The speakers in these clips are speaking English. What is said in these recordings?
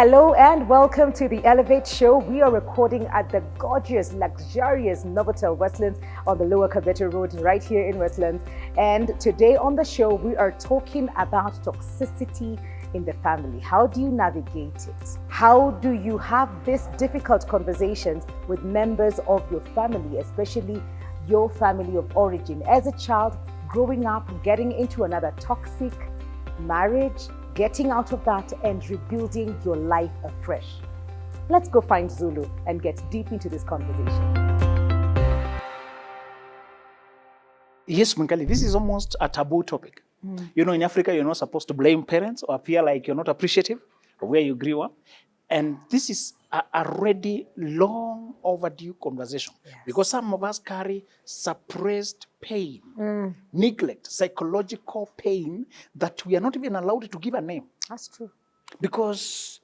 Hello and welcome to the Elevate Show. We are recording at the gorgeous, luxurious Novotel Westlands on the Lower Kabete Road right here in Westlands. And today on the show, we are talking about toxicity in the family. How do you navigate it? How do you have these difficult conversations with members of your family, especially your family of origin? As a child, growing up, getting into another toxic marriage, getting out of that and rebuilding your life afresh. Let's go find Zulu and get deep into this conversation. Yes, Munkali, this is almost a taboo topic. You know, in Africa, you're not supposed to blame parents or appear like you're not appreciative of where you grew up. And this is a already long overdue conversation. Yes. Because some of us carry suppressed pain, neglect, psychological pain that we are not even allowed to give a name. That's true. Because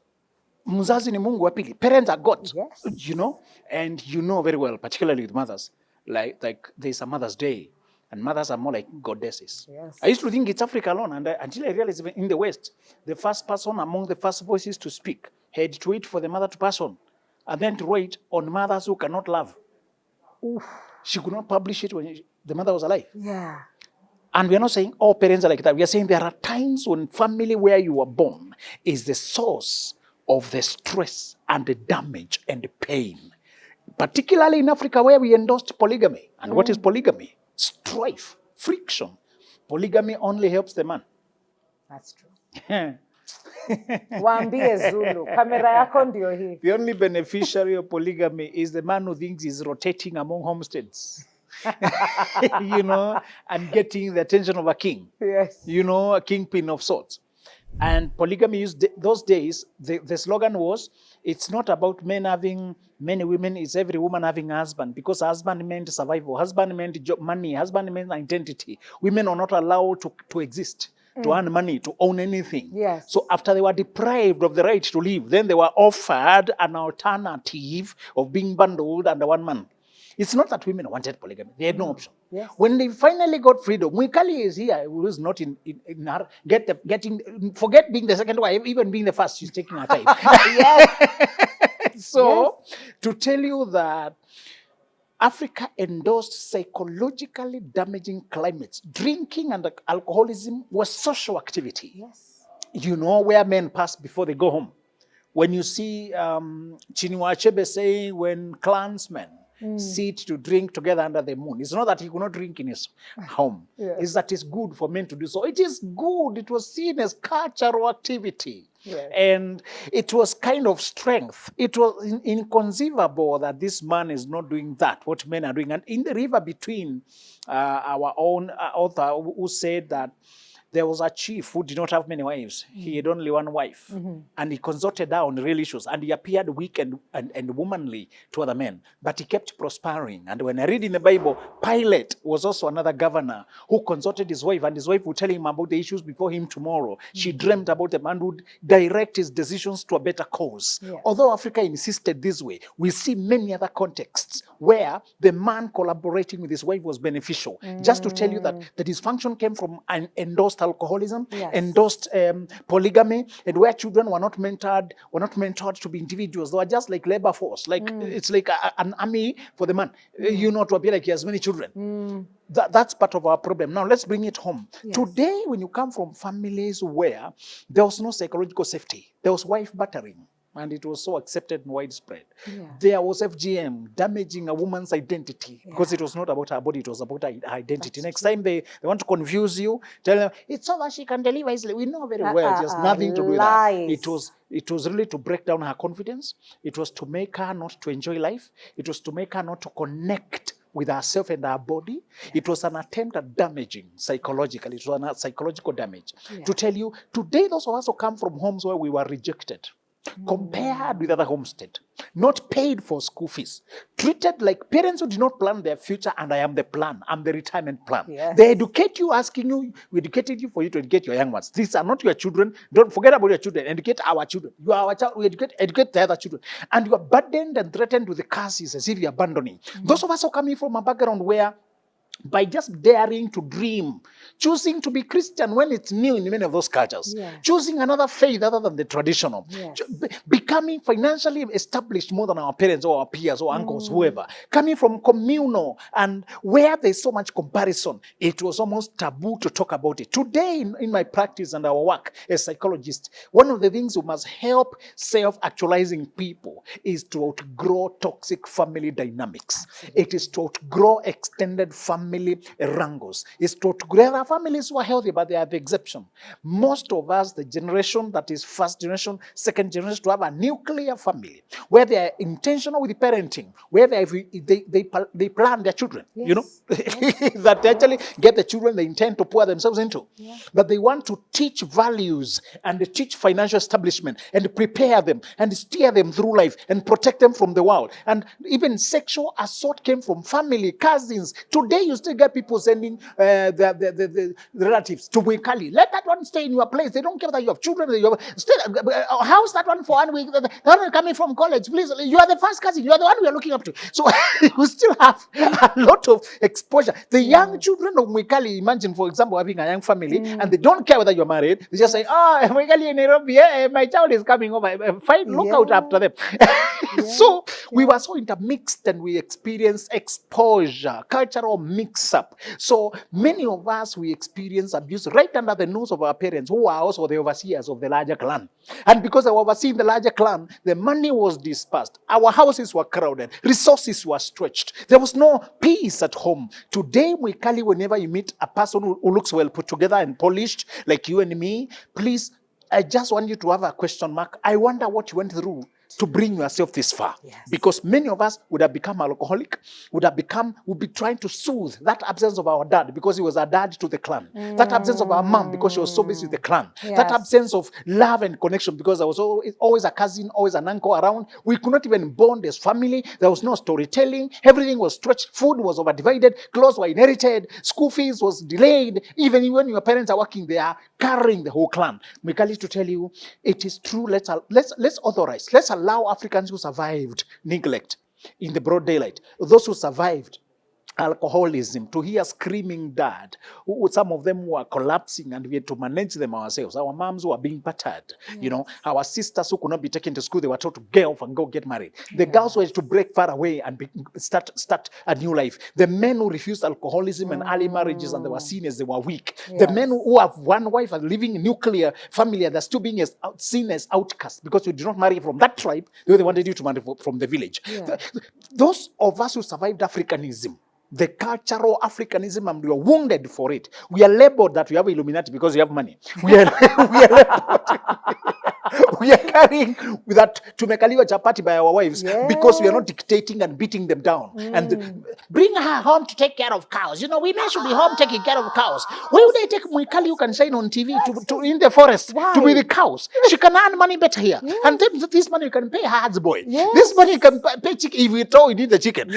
mzazi ni Mungu wa pili. Parents are God, yes. You know, and you know very well, particularly with mothers, like there's a Mother's Day, and mothers are more like goddesses. Yes. I used to think it's Africa alone, and until I realized in the West, the first person among the first voices to speak had to wait for the mother to pass on, and then to wait on mothers who cannot love. Oof. She could not publish it when the mother was alive. Yeah. And we are not saying all parents are like that. We are saying there are times when family where you were born is the source of the stress and the damage and the pain. Particularly in Africa where we endorsed polygamy. And what is polygamy? Strife, friction. Polygamy only helps the man. That's true. Waambie Zulu, kamera yako ndio hii. The only beneficiary of polygamy is the man who thinks he's rotating among homesteads. You know, and getting the attention of a king. Yes. You know, a kingpin of sorts. And polygamy used those days, the slogan was, it's not about men having many women, it's every woman having a husband. Because husband meant survival, husband meant job, money, husband meant identity. Women are not allowed to exist, to earn money, to own anything. Yes. So after they were deprived of the right to live, then they were offered an alternative of being bundled under one man. It's not that women wanted polygamy. They had no option. Yes. When they finally got freedom, Mwikali is here, who is not in her, forget being the second wife, even being the first, she's taking her time. Yes. So, to tell you that Africa endorsed psychologically damaging climates. Drinking and alcoholism was social activity. Yes. You know where men pass before they go home. When you see Chinua Achebe saying when clansmen sit to drink together under the moon. It's not that he could not drink in his home. Yes. It's that it's good for men to do so. It is good. It was seen as cultural activity. Yes. And it was kind of strength. It was inconceivable that this man is not doing that, what men are doing. And in the river between our own author who said that there was a chief who did not have many wives. He had only one wife. And he consorted her on real issues. And he appeared weak and womanly to other men. But he kept prospering. And when I read in the Bible, Pilate was also another governor who consorted his wife. And his wife would tell him about the issues before him tomorrow. She dreamt about a man who would direct his decisions to a better cause. Yes. Although Africa insisted this way, we see many other contexts where the man collaborating with his wife was beneficial. Just to tell you that the dysfunction came from an endorsed alcoholism, yes. Endorsed polygamy, and where children were not mentored to be individuals. They were just like labor force, like it's like an army for the man, you know, to appear like he has many children. That's part of our problem. Now let's bring it home. Yes. Today, when you come from families where there was no psychological safety, there was wife battering. And it was so accepted and widespread. Yeah. There was FGM damaging a woman's identity because it was not about her body, it was about her identity. Next time they want to confuse you, tell them, it's so that she can deliver easily. We know very well, just nothing to do with that. It was really to break down her confidence. It was to make her not to enjoy life. It was to make her not to connect with herself and her body. Yes. It was an attempt at damaging psychologically. It was a psychological damage. Yeah. To tell you, today those of us who come from homes where we were rejected, compared with other homestead, not paid for school fees, treated like parents who did not plan their future, and I am the plan, I'm the retirement plan. Yes. They educate you, asking you, we educated you for you to educate your young ones. These are not your children. Don't forget about your children. Educate our children. You are our child. We educate the other children. And you are burdened and threatened with the curses as if you're abandoning. Those of us who are coming from a background where by just daring to dream, choosing to be Christian when it's new in many of those cultures, choosing another faith other than the traditional, becoming financially established more than our parents or our peers or uncles, whoever, coming from communal and where there's so much comparison, it was almost taboo to talk about it. Today, in my practice and our work as psychologists, one of the things we must help self-actualizing people is to outgrow toxic family dynamics. It is to outgrow extended family wrangles. It's to outgrow our families who are healthy, but they are the exception. Most of us, the generation that is first generation, second generation, to have a nuclear family where they are intentional with parenting, where they plan their children, that they actually get the children they intend to pour themselves into. But they want to teach values and teach financial establishment and prepare them and steer them through life and protect them from the world. And even sexual assault came from family, cousins. Today you still get people sending the relatives to Mwikali. Let that one stay in your place. They don't care that you have children. You have still house that one for 1 week. The one coming from college, please. You are the first cousin. You are the one we are looking up to. So you still have a lot of exposure. The young children of Mwikali, imagine, for example, having a young family and they don't care whether you're married. They just say, oh, Mwikali in Nairobi, my child is coming over. Fine, look out after them. So we were so intermixed and we experienced exposure, cultural mix-up. So many of us, we experience abuse right under the nose of our parents, who are also the overseers of the larger clan. And because they were overseeing the larger clan, the money was dispersed. Our houses were crowded. Resources were stretched. There was no peace at home. Today, Mwikali, whenever you meet a person who looks well put together and polished, like you and me, please, I just want you to have a question mark. I wonder what you went through to bring yourself this far. Because many of us would have become alcoholic, would be trying to soothe that absence of our dad because he was a dad to the clan. That absence of our mom because she was so busy with the clan. That absence of love and connection because there was always a cousin, always an uncle around. We could not even bond as family. There was no storytelling. Everything was stretched. Food was overdivided. Clothes were inherited. School fees was delayed. Even when your parents are working, they are carrying the whole clan. Mikali, to tell you, it is true. Let's authorize. Let's allow Africans who survived neglect in the broad daylight, those who survived alcoholism, to hear screaming dad, some of them were collapsing and we had to manage them ourselves. Our moms were being battered, our sisters who could not be taken to school, they were told to get off and go get married. The girls were to break far away and start a new life. The men who refused alcoholism and early marriages and they were seen as they were weak. The men who have one wife and living in nuclear family, they're still being seen as outcasts because you did not marry from that tribe, they wanted you to marry from the village. Those of us who survived Africanism, the cultural Africanism, and we are wounded for it. We are labeled that we have Illuminati because we have money. We are labeled. We are carrying that tumekaliwa chapati by our wives because we are not dictating and beating them down. And bring her home to take care of cows. Women should be home taking care of cows. Why would they take Mwikali who can shine on TV to in the forest to be the cows? She can earn money better here. And then this money you can pay her husband. This money you can pay chicken if we need the chicken.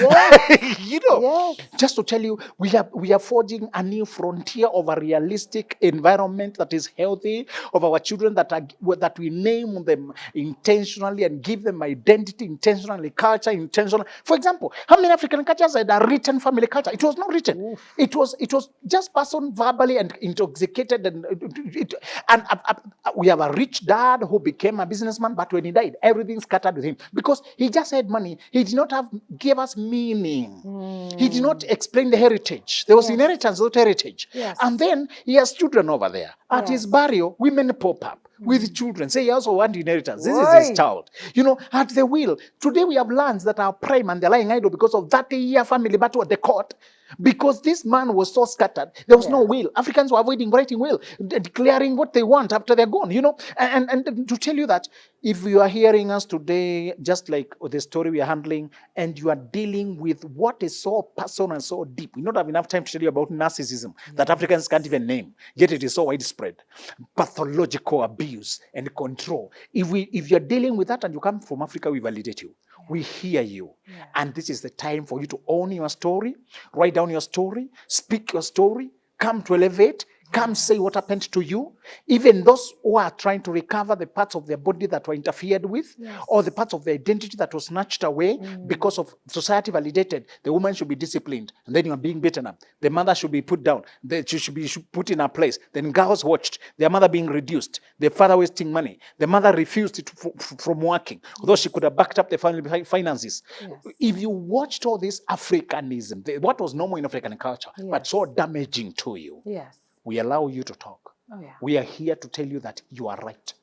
Just to tell you, we are forging a new frontier of a realistic environment that is healthy, of our children that we name them intentionally and give them identity intentionally, culture intentional. For example, how many African cultures had a written family culture? It was not written. It was just person verbally and intoxicated, and we have a rich dad who became a businessman, but when he died, everything scattered with him because he just had money. He did not give us meaning. He did not explain the heritage. There was inheritance, not heritage. And then he has children over there. At his burial, women pop up with children. Say, he also want inheritance. This is his child. At the will. Today we have lands that are prime and they're lying idle because of 30-year family battle at the court. Because this man was so scattered, there was no will. Africans were avoiding writing will, declaring what they want after they're gone, And to tell you that, if you are hearing us today, just like the story we are handling, and you are dealing with what is so personal and so deep, we don't have enough time to tell you about narcissism that Africans can't even name, yet it is so widespread. Pathological abuse and control. If you're dealing with that and you come from Africa, we validate you. We hear you. And this is the time for you to own your story, write down your story, speak your story, come to Elevate, come say what happened to you. Even those who are trying to recover the parts of their body that were interfered with, or the parts of their identity that was snatched away because of society validated, the woman should be disciplined, and then you are being beaten up. The mother should be put down. She should be put in her place. Then girls watched their mother being reduced, the father wasting money. The mother refused from working, although she could have backed up the family finances. If you watched all this Africanism, what was normal in African culture, but so damaging to you, we allow you to talk. We are here to tell you that you are right.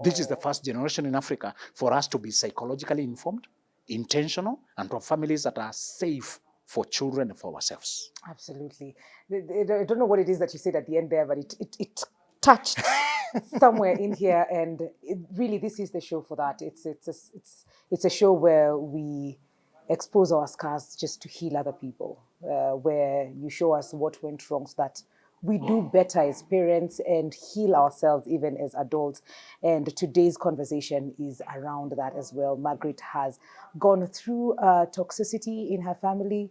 This is the first generation in Africa for us to be psychologically informed, intentional, and to have families that are safe for children and for ourselves. Absolutely. I don't know what it is that you said at the end there, but it touched somewhere in here, and really this is the show for that. It's a show where we expose our scars just to heal other people, where you show us what went wrong so that we do better as parents and heal ourselves even as adults. And today's conversation is around that as well. Margaret has gone through toxicity in her family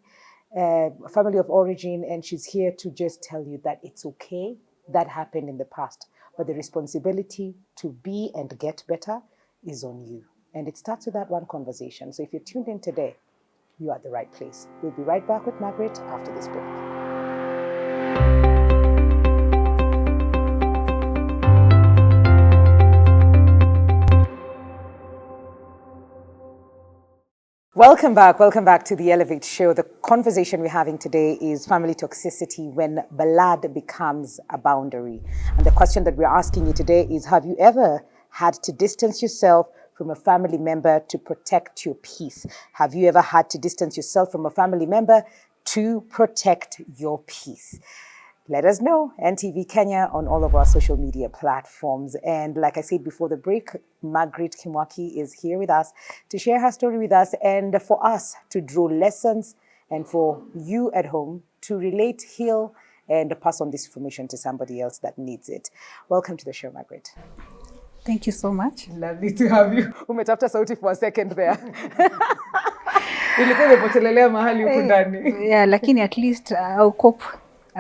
of origin, and she's here to just tell you that it's okay. That happened in the past, but the responsibility to be and get better is on you. And it starts with that one conversation. So if you're tuned in today, you are at the right place. We'll be right back with Margaret after this break. Welcome back to the Elevate Show. The conversation we're having today is family toxicity when blood becomes a boundary. And the question that we're asking you today is, have you ever had to distance yourself from a family member to protect your peace? Have you ever had to distance yourself from a family member to protect your peace? Let us know. NTV Kenya on all of our social media platforms. And like I said before the break, Margaret Kimwaki is here with us to share her story with us and for us to draw lessons and for you at home to relate, heal, and pass on this information to somebody else that needs it. Welcome to the show, Margaret. Thank you so much. Lovely to have you. Umetafuta sauti for a second there. Ilikuwa imepotelelea mahali huku ndani. Yeah, lakini at least I'll cope.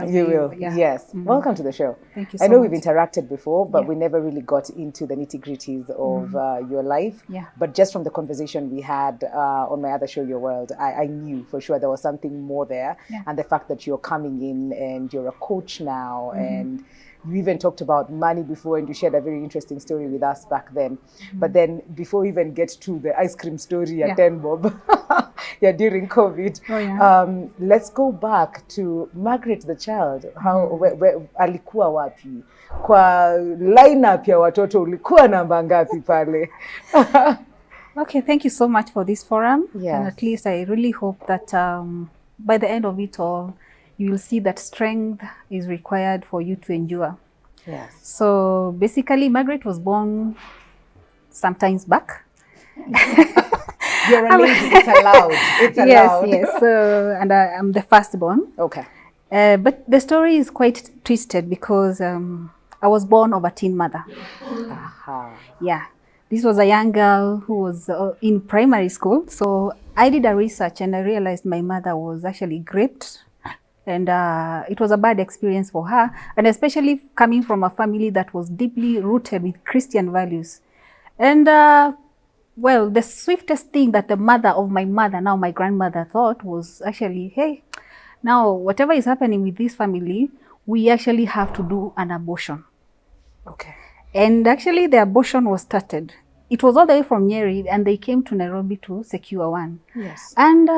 You will, yes. Welcome to the show. Thank you so much. I know much. We've interacted before, but we never really got into the nitty-gritties of your life. Yeah. But just from the conversation we had on my other show, Your World, I knew for sure there was something more there. Yeah. And the fact that you're coming in and you're a coach now, and you even talked about money before, and you shared a very interesting story with us back then. But then before we even get to the ice cream story at 10 Bob, during COVID, let's go back to Margaret the child. Where alikuwa wapi? Kwa lineup ya watoto ulikuwa namba ngapi pale? Okay, thank you so much for this forum. Yes. And at least I really hope that by the end of it all, you will see that strength is required for you to endure. Yes. So basically, Margaret was born sometimes back. You're a lady, it's allowed. It's allowed. Yes. So, and I'm the firstborn. Okay. But the story is quite twisted because I was born of a teen mother. Yeah. This was a young girl who was in primary school. So I did a research and I realized my mother was actually raped. And it was a bad experience for her. And especially coming from a family that was deeply rooted with Christian values. And well, the swiftest thing that the mother of my mother, now my grandmother, thought was actually, hey, now whatever is happening with this family, we actually have to do an abortion. Okay. And actually the abortion was started. It was all the way from Nyeri and they came to Nairobi to secure one. Yes. And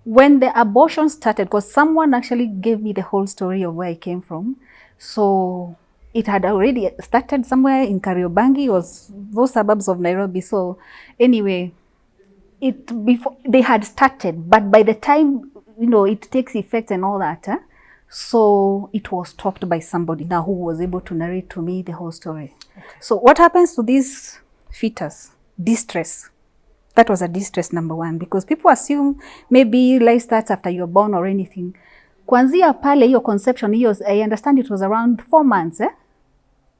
when the abortion started, because someone actually gave me the whole story of where I came from. So it had already started somewhere in Kariobangi, was those suburbs of Nairobi. So anyway, before they had started, but by the time, it takes effect and all that, so it was stopped by somebody now who was able to narrate to me the whole story. Okay. So what happens to these fetus? Distress. That was a distress number one, because people assume maybe life starts after you're born or anything. Kwanzia pale hiyo conception, I understand it was around 4 months.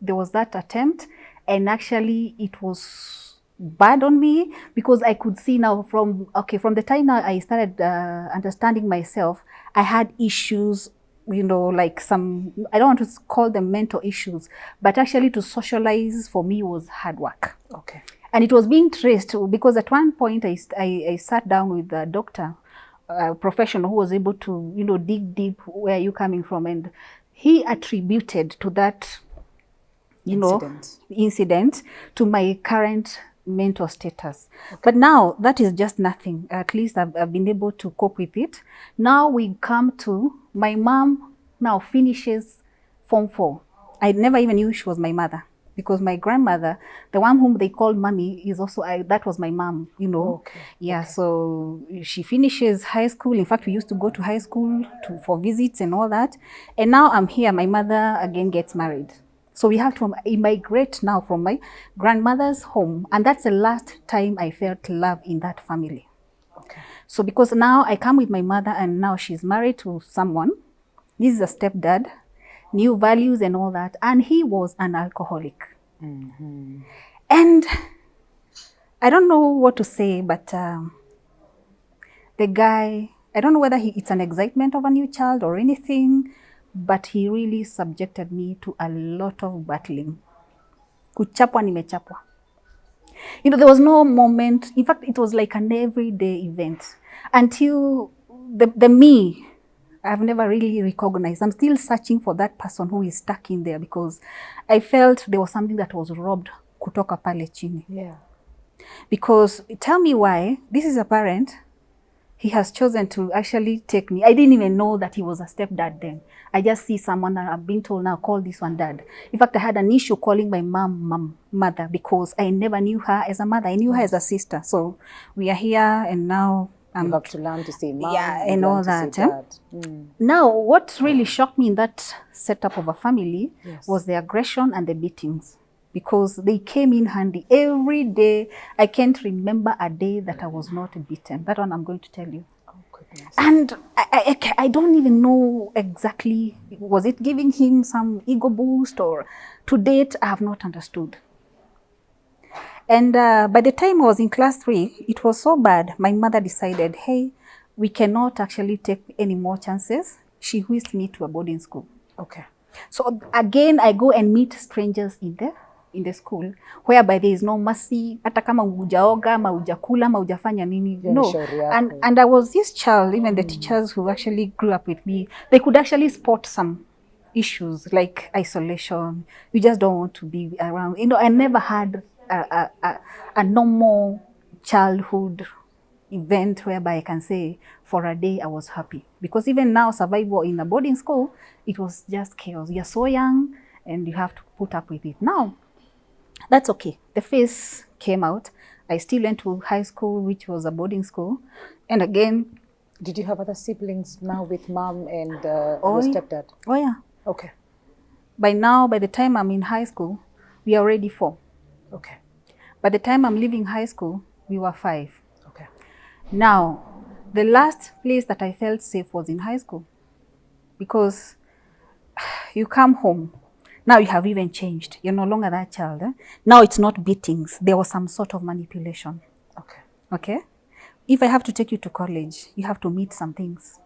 There was that attempt, and actually it was bad on me because I could see now from the time now I started understanding myself, I had issues you know, like some, I don't want to call them mental issues, but actually to socialize for me was hard work. Okay. And it was being traced because at one point I sat down with a doctor, a professional who was able to, you know, dig deep, where are you coming from? And he attributed to that, you Incident. know, incident to my current mental status. Okay. But now that is just nothing. At least I've been able to cope with it. Now we come to my mom now finishes Form 4. I never even knew she was my mother because my grandmother, the one whom they called mommy, is also, that was my mom, you know. Okay. Yeah, Okay. so she finishes high school. In fact, we used to go to high school for visits and all that. And now I'm here. My mother again gets married. So we have to immigrate now from my grandmother's home. And that's the last time I felt love in that family. Okay. So because now I come with my mother and now she's married to someone. This is a stepdad, new values and all that. And he was an alcoholic. Mm-hmm. And I don't know what to say, but the guy, I don't know whether it's an excitement of a new child or anything, but he really subjected me to a lot of battling. Kuchapwa nimechapwa. You know, there was no moment. In fact, it was like an everyday event until the me, I've never really recognized. I'm still searching for that person who is stuck in there because I felt there was something that was robbed kutoka pale chini. Yeah. Because tell me why, this is a parent, he has chosen to actually take me. I didn't even know that he was a stepdad then. I just see someone and I'm being told now, call this one dad. In fact, I had an issue calling my mother because I never knew her as a mother. I knew her as a sister. So we are here and now you have to learn to say mom. Yeah, and all that. Mm. Now, what really shocked me in that setup of a family Yes. was the aggression and the beatings. Because they came in handy every day. I can't remember a day that I was not beaten. That one I'm going to tell you. Oh, goodness. And I don't even know exactly, was it giving him some ego boost or to date, I have not understood. And by the time I was in class 3, it was so bad. My mother decided, hey, we cannot actually take any more chances. She whisked me to a boarding school. Okay. So again, I go and meet strangers in the school, whereby there is no mercy. Hata kama hujaoga, ama hujakula, ama hujafanya nini. No. And I was this child, even the teachers who actually grew up with me, they could actually spot some issues like isolation. You just don't want to be around. You know, I never had a normal childhood event whereby I can say for a day I was happy. Because even now, survival in a boarding school, it was just chaos. You're so young and you have to put up with it. Now, that's okay. The phase came out. I still went to high school, which was a boarding school. And again... Did you have other siblings now with mom and your stepdad? Oh, yeah. Okay. By now, by the time I'm in high school, we are already 4. Okay. By the time I'm leaving high school, we were 5. Okay. Now, the last place that I felt safe was in high school. Because you come home, now you have even changed. You're no longer that child. Now it's not beatings. There was some sort of manipulation. Okay. Okay? If I have to take you to college, you have to meet some things.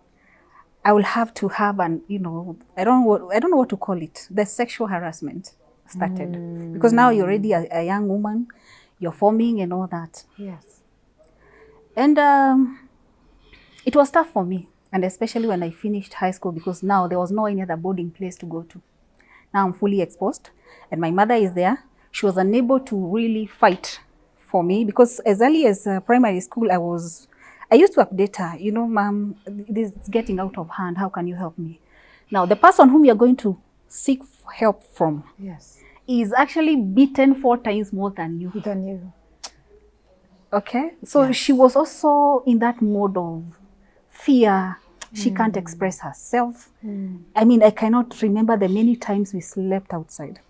I will have to have an, you know, I don't know what to call it. The sexual harassment started. Because now you're already a young woman, you're forming and all that. Yes. And it was tough for me. And especially when I finished high school, because now there was no any other boarding place to go to. Now I'm fully exposed and my mother is there. She was unable to really fight for me because as early as primary school, I used to update her, you know, mom, this is getting out of hand. How can you help me? Now, the person whom you're going to seek help from is actually beaten 4 times more than you. Okay? So she was also in that mode of fear. She can't express herself. I mean, I cannot remember the many times we slept outside.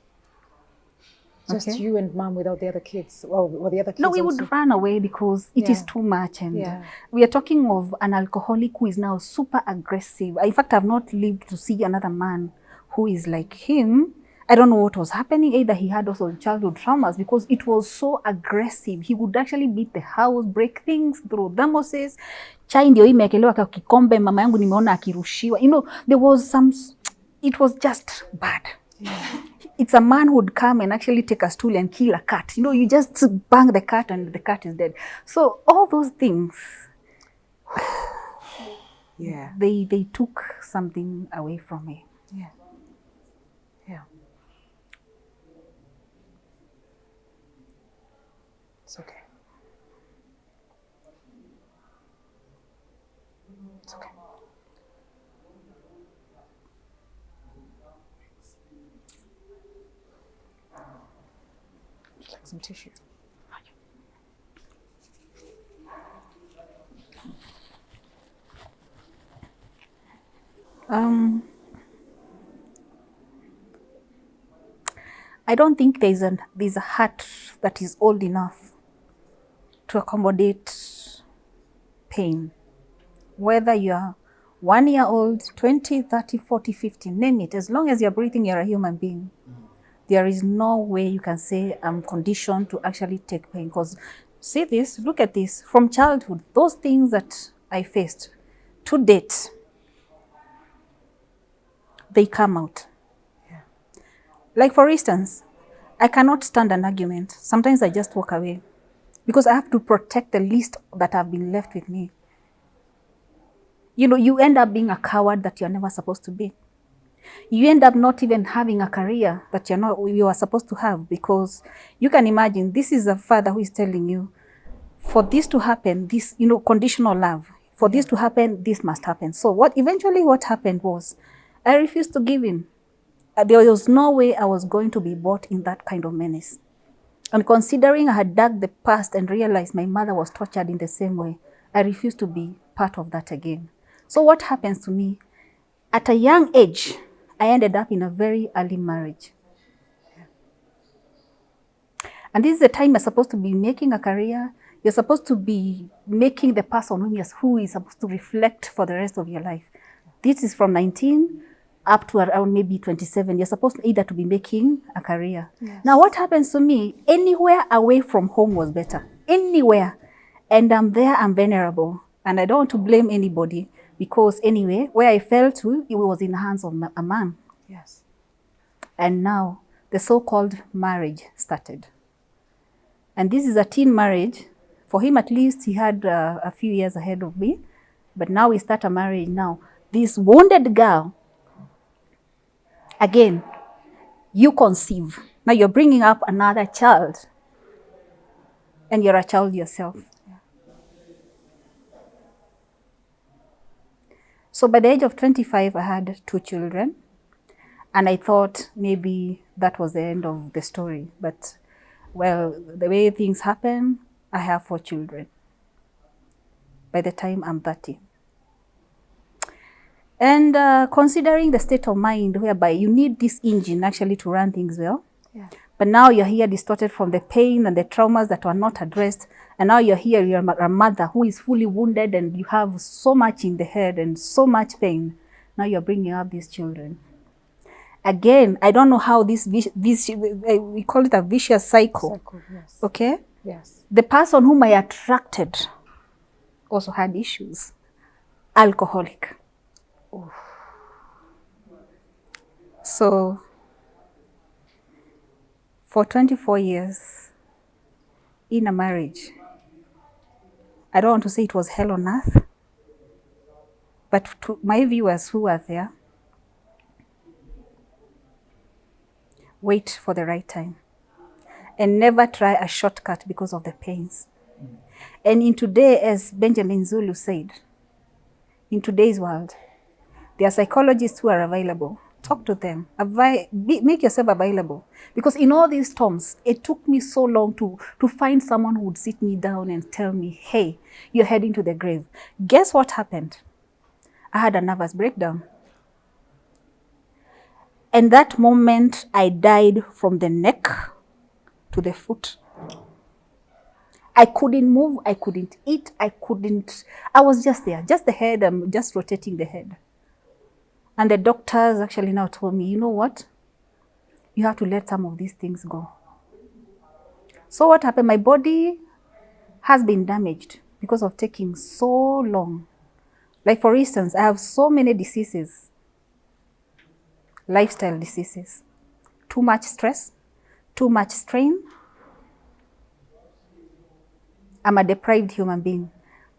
Just you and mom without the other kids? Or the other kids? No, we also? would run away because it is too much. And we are talking of an alcoholic who is now super aggressive. In fact, I've not lived to see another man who is like him. I don't know what was happening. Either he had also childhood traumas because it was so aggressive. He would actually beat the house, break things, throw thermoses. Chai ndio imekelewa kwa kikombe, mama yangu nimeona akirushiwa. You know, there was some, it was just bad. It's a man who would come and actually take a stool and kill a cat. You know, you just bang the cat and the cat is dead. So all those things, Yeah. they took something away from me. Yeah. Yeah. It's okay. It's okay. Just like some tissue. I don't think there's a heart that is old enough to accommodate pain. Whether you're 1 year old, 20, 30, 40, 50, name it. As long as you're breathing, you're a human being. There is no way you can say I'm conditioned to actually take pain. Because see this, look at this. From childhood, those things that I faced to date, they come out. Like for instance, I cannot stand an argument. Sometimes I just walk away because I have to protect the least that have been left with me. You know, you end up being a coward that you're never supposed to be. You end up not even having a career that you are supposed to have, because you can imagine this is a father who is telling you, for this to happen, this, you know, conditional love. For this to happen, this must happen. So what happened was I refused to give in. There was no way I was going to be bought in that kind of menace. And considering I had dug the past and realized my mother was tortured in the same way, I refused to be part of that again. So what happens to me? At a young age, I ended up in a very early marriage. And this is the time you're supposed to be making a career. You're supposed to be making the person who is supposed to reflect for the rest of your life. This is from 19 up to around maybe 27. You're supposed to either to be making a career. Yes. Now what happens to me? Anywhere away from home was better. Anywhere. And I'm there, I'm vulnerable. And I don't want to blame anybody, because anyway, where I fell to, it was in the hands of a man. Yes. And now the so-called marriage started. And this is a teen marriage. For him, at least, he had a few years ahead of me. But now we start a marriage now. This wounded girl, again, you conceive. Now you're bringing up another child. And you're a child yourself. So by the age of 25, I had 2 children. And I thought maybe that was the end of the story. But, well, the way things happen, I have 4 children by the time I'm 30. And considering the state of mind whereby you need this engine actually to run things well, but now you're here distorted from the pain and the traumas that were not addressed, and now you're here, you're a mother who is fully wounded and you have so much in the head and so much pain. Now you're bringing up these children. Again, I don't know how this we call it a vicious cycle. Yes. Okay? Yes. The person whom I attracted also had issues. Alcoholic. Oof. So, for 24 years in a marriage, I don't want to say it was hell on earth, but to my viewers who are there, wait for the right time. And never try a shortcut because of the pains. And in today, as Benjamin Zulu said, in today's world, there are psychologists who are available. Talk to them. Make yourself available. Because in all these storms, it took me so long to find someone who would sit me down and tell me, hey, you're heading to the grave. Guess what happened? I had a nervous breakdown. And that moment, I died from the neck to the foot. I couldn't move, I couldn't eat, I was just there, just the head, I'm just rotating the head. And the doctors actually now told me, you know what? you have to let some of these things go. So what happened? My body has been damaged because of taking so long. Like for instance, I have so many diseases, lifestyle diseases, too much stress, too much strain. I'm a deprived human being.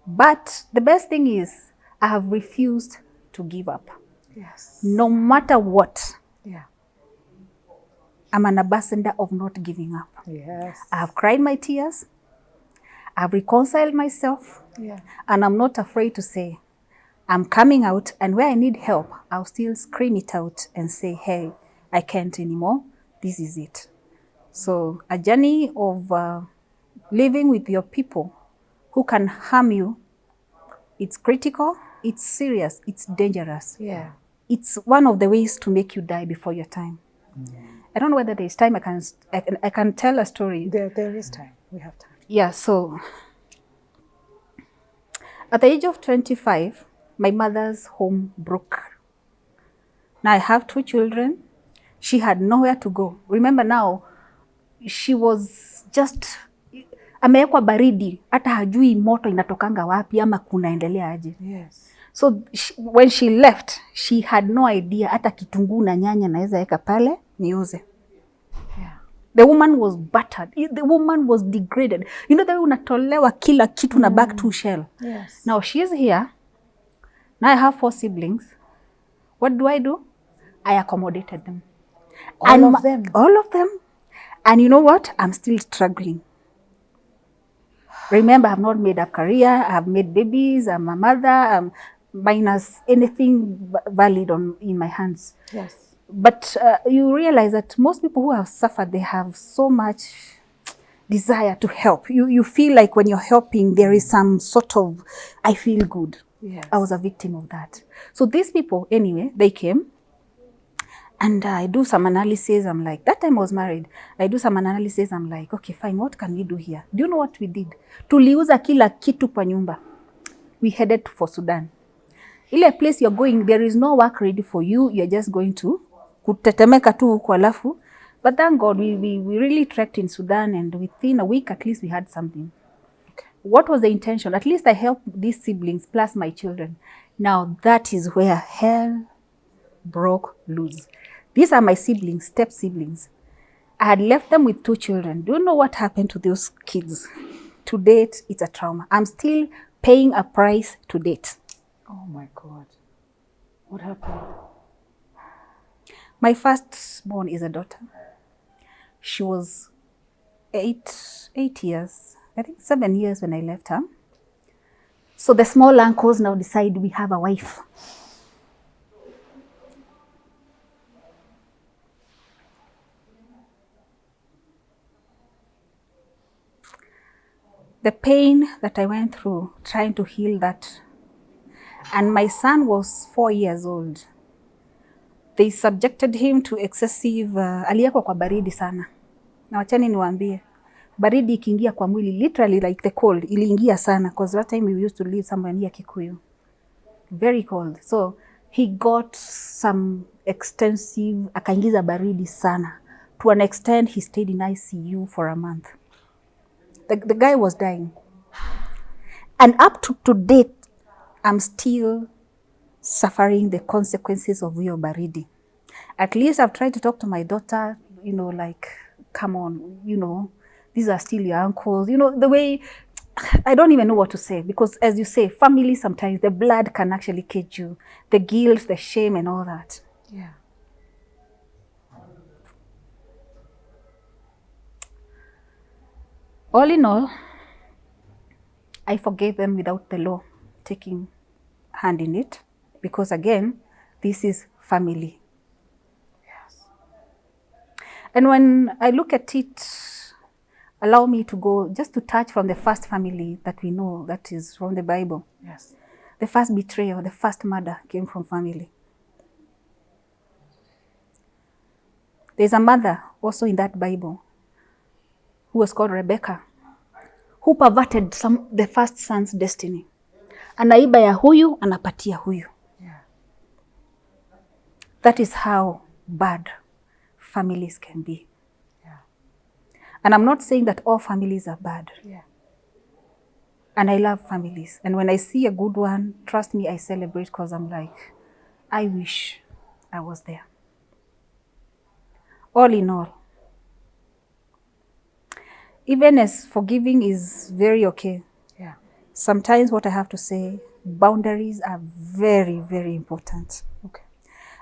But the best thing is I have refused to give up. Yes. No matter what. Yeah. I'm an ambassador of not giving up. Yes. I have cried my tears. I have reconciled myself. Yeah. And I'm not afraid to say, I'm coming out, and where I need help, I'll still scream it out and say, hey, I can't anymore. This is it. So a journey of living with your people who can harm you, it's critical, it's serious, it's dangerous. Yeah. It's one of the ways to make you die before your time. I don't know whether there's time I can tell a story. There is time. We have time. Yeah, so at the age of 25, my mother's home broke. Now I have 2 children. She had nowhere to go. Remember now, she was just amewekwa baridi, hata hajui moto inatokanga wapi ama kunaendelea aje. Yes. So when she left, she had no idea hata kitunguu na nyanya naweza weka pale niuze. Yeah. The woman was battered. The woman was degraded. You know, the way unatolewa kila kitu na back to shell. Yes. Now she is here. Now I have 4 siblings. What do? I accommodated them. All of them? All of them. And you know what? I'm still struggling. Remember, I have not made a career. I have made babies. I'm a mother. I'm minus anything valid in my hands. Yes. But you realize that most people who have suffered, they have so much desire to help. You feel like when you're helping, there is some sort of, I feel good. Yes. I was a victim of that. So these people, anyway, they came. And I do some analysis. I'm like, that time I was married. I do some analysis. I'm like, okay, fine. What can we do here? Do you know what we did? Tuliuza kila kitu kwa nyumba. We headed for Sudan. Ile place you're going, there is no work ready for you. You're just going to kutetemeka tu huko alafu. But thank God, we really trekked in Sudan, and within a week, at least we had something. Okay. What was the intention? At least I helped these siblings plus my children. Now that is where hell broke loose. These are my siblings, step siblings. I had left them with 2 children. Do you know what happened to those kids? To date, it's a trauma. I'm still paying a price to date. Oh my God. What happened? My firstborn is a daughter. She was 8 years, I think 7 years when I left her. So the small uncles now decide we have a wife. The pain that I went through trying to heal that. And my son was 4 years old. They subjected him to excessive, aliekwa kwa baridi sana. Na wachani niwaambie, baridi ikiingia kwa mwili, literally like the cold, iliingia sana. Because that time we used to live somewhere near Kikuyu. Very cold. So he got some extensive, akaingiza baridi sana. To an extent, he stayed in ICU for a month. The guy was dying. And up to date, I'm still suffering the consequences of your baridi. At least I've tried to talk to my daughter, you know, like, come on, you know, these are still your uncles. You know, the way, I don't even know what to say. Because as you say, family sometimes, the blood can actually cage you. The guilt, the shame and all that. Yeah. All in all, I forgave them without the law taking hand in it, because again, this is family. Yes. And when I look at it, allow me to go just to touch from the first family that we know, that is from the Bible. Yes. The first betrayal, the first murder came from family. There's a mother also in that Bible who was called Rebecca, who perverted the first son's destiny. Anaiba ya huyu, anapatia huyu. Yeah. That is how bad families can be. Yeah. And I'm not saying that all families are bad. Yeah. And I love families. And when I see a good one, trust me, I celebrate because I'm like, I wish I was there. All in all, even as forgiving is very okay, Yeah. sometimes what I have to say, boundaries are very, very important. Okay.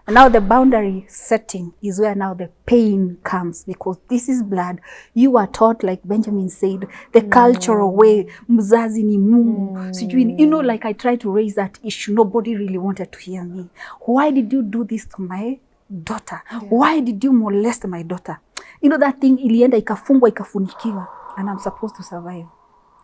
And now the boundary setting is where now the pain comes, because this is blood. You are taught, like Benjamin said, the cultural way, mzazi ni Mungu. Sijui, you know, like I tried to raise that issue. Nobody really wanted to hear me. Why did you do this to my daughter? Yeah. Why did you molest my daughter? You know, that thing ilienda ikafungwa ikafunikiwa, and I'm supposed to survive.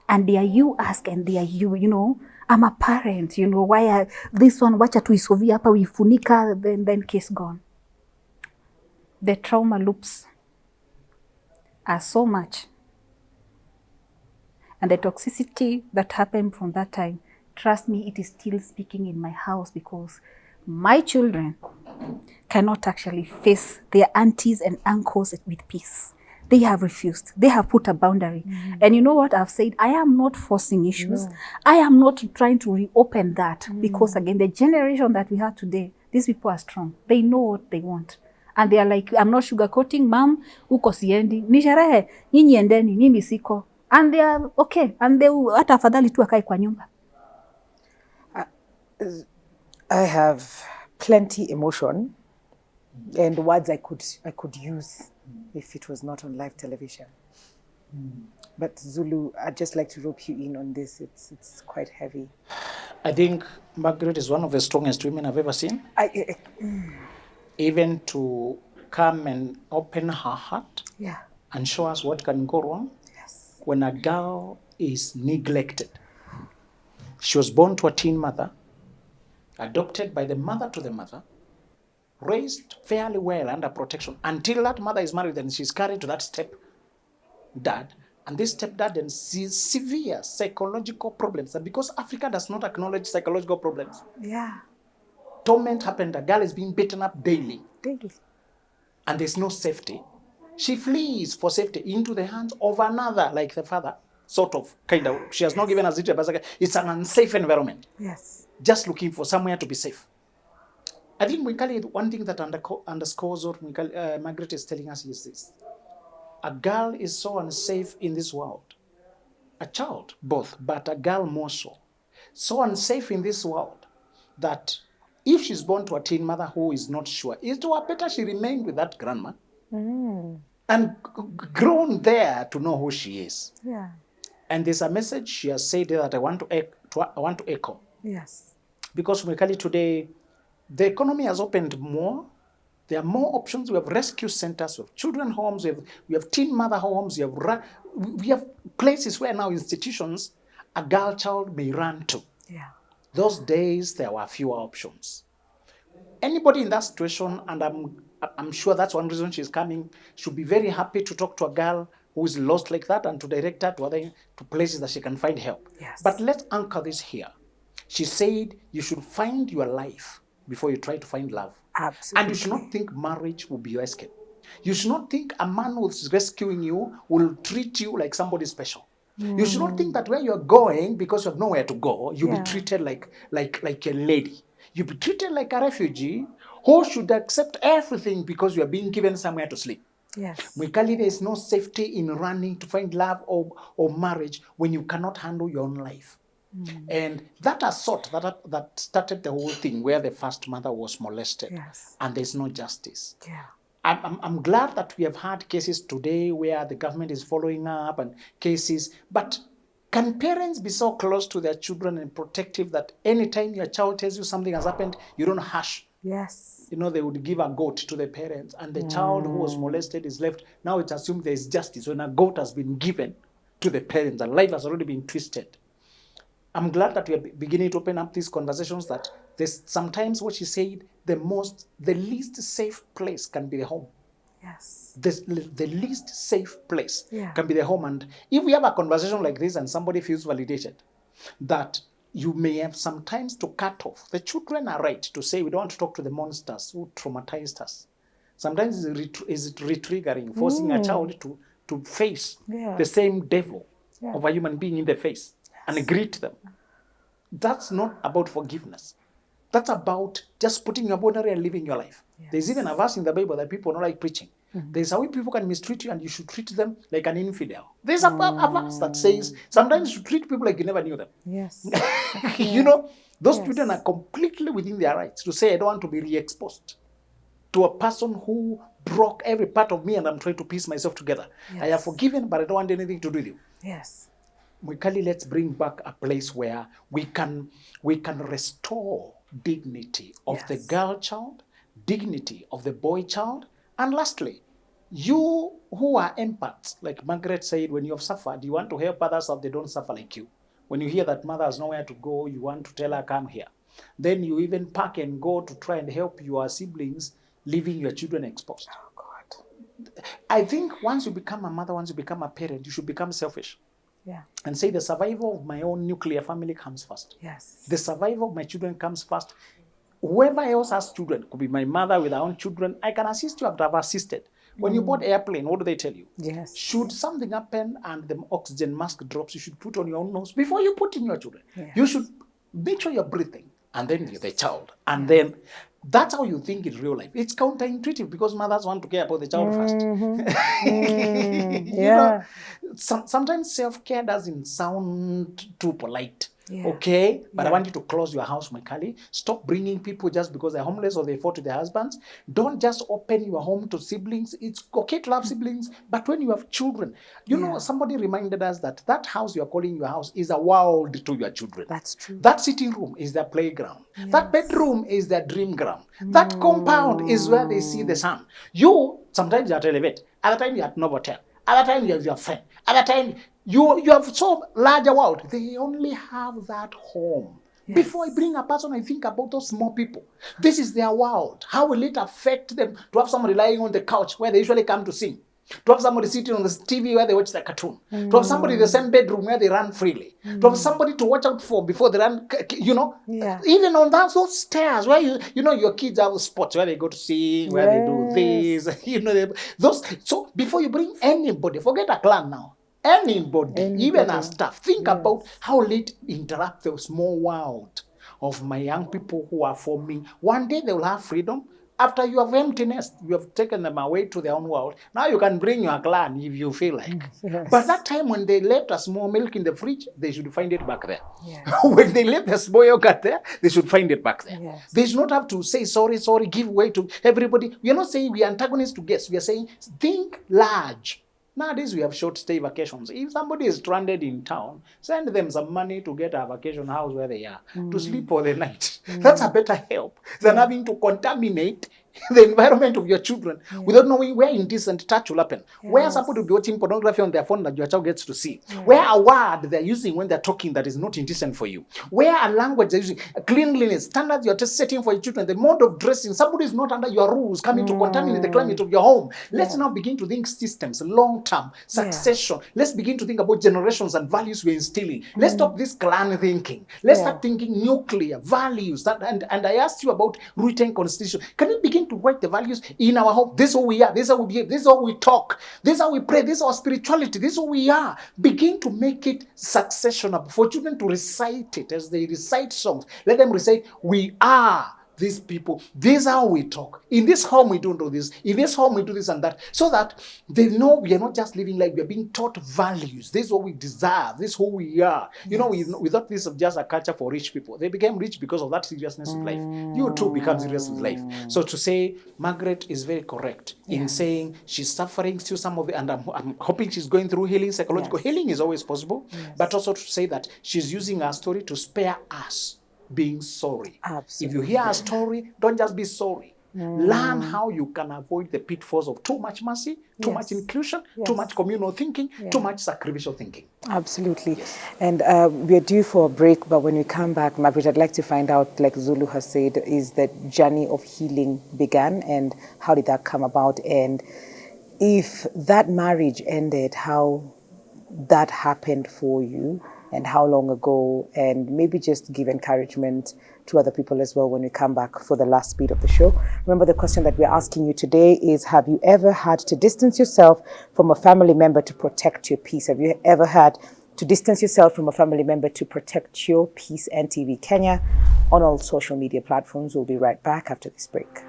And they are you ask, and they are you know, I'm a parent, you know, why are this one, wacha tuisovia hapa, uifunika, then case gone. The trauma loops are so much. And the toxicity that happened from that time, trust me, it is still speaking in my house, because my children cannot actually face their aunties and uncles with peace. They have refused. They have put a boundary. And you know what I've said? I am not forcing issues. No. I am not trying to reopen that, because again, the generation that we have today, these people are strong. They know what they want. And they are like, I'm not sugarcoating, mom, uko siendi. Ni sherehe, nyinyi endeni, mimi siko. And they are okay. And they hata afadhali tu akae kwa nyumba. I have plenty emotion and words I could use if it was not on live television. But Zulu, I'd just like to rope you in on this. It's quite heavy. I think Margaret is one of the strongest women I've ever seen. Even to come and open her heart Yeah. and show us what can go wrong. Yes. When a girl is neglected. She was born to a teen mother, adopted by the mother to the mother, raised fairly well under protection until that mother is married and she's carried to that step dad. And this stepdad then sees severe psychological problems. And because Africa does not acknowledge psychological problems, Yeah. torment happened. A girl is being beaten up daily. Daily. And there's no safety. She flees for safety into the hands of another, like the father, sort of, kind of. She has not given us it. It's an unsafe environment. Yes. Just looking for somewhere to be safe. I think one thing that underscores what Margaret is telling us is this. A girl is so unsafe in this world. A child, both, but a girl more so. So unsafe in this world that if she's born to a teen mother who is not sure, is to her better she remained with that grandma and grown there to know who she is. Yeah. And there's a message she has said that I want to echo. Yes. Because Mwikali today, the economy has opened more. There are more options. We have rescue centers, we have children homes, we have teen mother homes, we have places where now institutions a girl child may run to. Yeah. Those days, there were fewer options. Anybody in that situation, and I'm sure that's one reason she's coming, should be very happy to talk to a girl who is lost like that and to direct her to places that she can find help. Yes. But let's anchor this here. She said you should find your life before you try to find love. Absolutely. And you should not think marriage will be your escape. You should not think a man who's rescuing you will treat you like somebody special. You should not think that where you're going, because you have nowhere to go, you'll be treated like a lady. You'll be treated like a refugee who should accept everything because you are being given somewhere to sleep. Yes. Mwikali, there is no safety in running to find love or marriage when you cannot handle your own life. And that assault that started the whole thing, where the first mother was molested, and there's no justice. Yeah. I'm glad that we have had cases today where the government is following up and cases, but can parents be so close to their children and protective that anytime your child tells you something has happened, you don't hush? Yes. You know, they would give a goat to the parents, and the child who was molested is left. Now it's assumed there is justice when a goat has been given to the parents and life has already been twisted. I'm glad that we are beginning to open up these conversations, that there's sometimes what she said, the least safe place can be the home. Yes. The least safe place Yeah. can be the home. And if we have a conversation like this and somebody feels validated, that you may have sometimes to cut off. The children are right to say we don't want to talk to the monsters who traumatized us. Sometimes it's re-triggering, forcing a child to face Yeah. the same devil Yeah. of a human being in the face and greet them. That's not about forgiveness. That's about just putting your boundary and living your life. Yes. There's even a verse in the Bible that people don't like preaching. There's a way people can mistreat you and you should treat them like an infidel. There's a verse that says sometimes you should treat people like you never knew them. Yes. You know, those Yes. children are completely within their rights to say, I don't want to be re-exposed to a person who broke every part of me and I'm trying to piece myself together. Yes. I have forgiven, but I don't want anything to do with you. Yes. Mwikali, let's bring back a place where we can restore dignity of the Yes. girl child, dignity of the boy child, and lastly, you who are empaths, like Margaret said, when you have suffered, you want to help others so they don't suffer like you. When you hear that mother has nowhere to go, you want to tell her, come here. Then you even pack and go to try and help your siblings, leaving your children exposed. Oh, God. I think once you become a mother, once you become a parent, you should become selfish. Yeah. And say the survival of my own nuclear family comes first. Yes. The survival of my children comes first. Whoever else has children, could be my mother with her own children, I can assist you after I've assisted. When you bought airplane, what do they tell you? Yes. Should something happen and the oxygen mask drops, you should put on your own nose before you put in your children. Yes. You should make sure you're breathing, and then you're the child. And then that's how you think in real life. It's counterintuitive because mothers want to care about the child first. You know, sometimes self-care doesn't sound too polite. Yeah. Okay, but I Yeah. want you to close your house, Mikali. Stop bringing people just because they're homeless or they fought with their husbands. Don't just open your home to siblings. It's okay to have siblings, but when you have children, you know, somebody reminded us that that house you're calling your house is a world to your children. That's true. That sitting room is their playground. That bedroom is their dream ground. That compound is where they see the sun. You, sometimes you're at Elevate. Other time you're at Novotel. Other time you have your friend. Other time you have so large a world. They only have that home. Before I bring a person, I think about those small people. This is their world. How will it affect them to have somebody lying on the couch where they usually come to sing? To have somebody sitting on the TV where they watch the cartoon. To have somebody in the same bedroom where they run freely. To have somebody to watch out for before they run, you know. Yeah. Even on those stairs where you know your kids have spots where they go to sing, where they do this, you know, those. So before you bring anybody, forget a clan now. Anybody, even a staff, think about how it interrupt the small world of my young people who are forming. One day they will have freedom. After you have empty nest, you have taken them away to their own world. Now you can bring your clan if you feel like. Yes. But that time when they left a small milk in the fridge, they should find it back there. Yes. When they left the small yogurt there, they should find it back there. Yes. They should not have to say sorry, give way to everybody. We are not saying we are antagonists to guests. We are saying think large. Nowadays, we have short stay vacations. If somebody is stranded in town, send them some money to get a vacation house where they are, to sleep for the night. That's a better help than having to contaminate the environment of your children without knowing where indecent touch will happen. Where somebody will be watching pornography on their phone that your child gets to see. Where a word they're using when they're talking that is not indecent for you. Where a language they're using, cleanliness, standards you're just setting for your children, the mode of dressing, somebody is not under your rules coming to contaminate the climate of your home. Let's now begin to think systems, long-term, succession. Let's begin to think about generations and values we're instilling. Let's stop this clan thinking. Let's start thinking nuclear values. And I asked you about written constitution. Can we begin to write the values in our home? This is who we are. This is how we behave. This is how we talk. This is how we pray. This is our spirituality. This is who we are. Begin to make it successionable for children to recite it as they recite songs. Let them recite, we are these people. This is how we talk. In this home, we don't do this. In this home, we do this and that. So that they know we are not just living life. We are being taught values. This is what we deserve. This is who we are. You know, we thought this was just a culture for rich people. They became rich because of that seriousness with life. You too become serious with life. So to say, Margaret is very correct in saying she's suffering still some of it, and I'm hoping she's going through healing. Psychological healing is always possible. But also to say that she's using her story to spare us being sorry. Absolutely. If you hear a story, don't just be sorry. Learn how you can avoid the pitfalls of too much mercy, too much inclusion, too much communal thinking, too much sacrificial thinking. Absolutely. And we're due for a break, but when we come back, Margaret, I'd like to find out, like Zulu has said, is the journey of healing began and how did that come about? And if that marriage ended, how that happened for you, and how long ago, and maybe just give encouragement to other people as well when we come back for the last bit of the show. Remember, the question that we're asking you today is, have you ever had to distance yourself from a family member to protect your peace? Have you ever had to distance yourself from a family member to protect your peace? NTV Kenya on all social media platforms. We'll be right back after this break.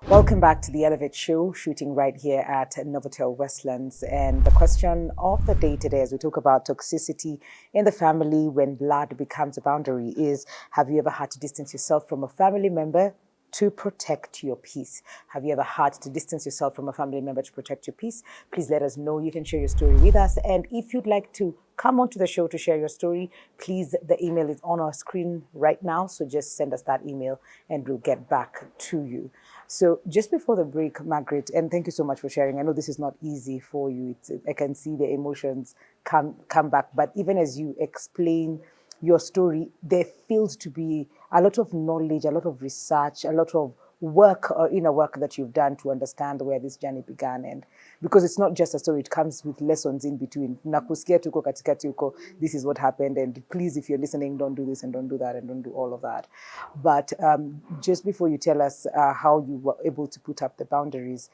Welcome back to the Elevate Show, shooting right here at Novotel Westlands. And the question of the day today, as we talk about toxicity in the family when blood becomes a boundary, is, have you ever had to distance yourself from a family member to protect your peace? Have you ever had to distance yourself from a family member to protect your peace? Please let us know. You can share your story with us. And if you'd like to come onto the show to share your story, please, the email is on our screen right now. So just send us that email and we'll get back to you. So just before the break, Margaret, and thank you so much for sharing. I know this is not easy for you. I can see the emotions come back. But even as you explain your story, there feels to be a lot of knowledge, a lot of research, a lot of work or inner work that you've done to understand where this journey began. And because it's not just a story, it comes with lessons in between. Nakusikia tuko katikati huko, this is what happened, and please, if you're listening, don't do this and don't do that and don't do all of that. But just before you tell us how you were able to put up the boundaries,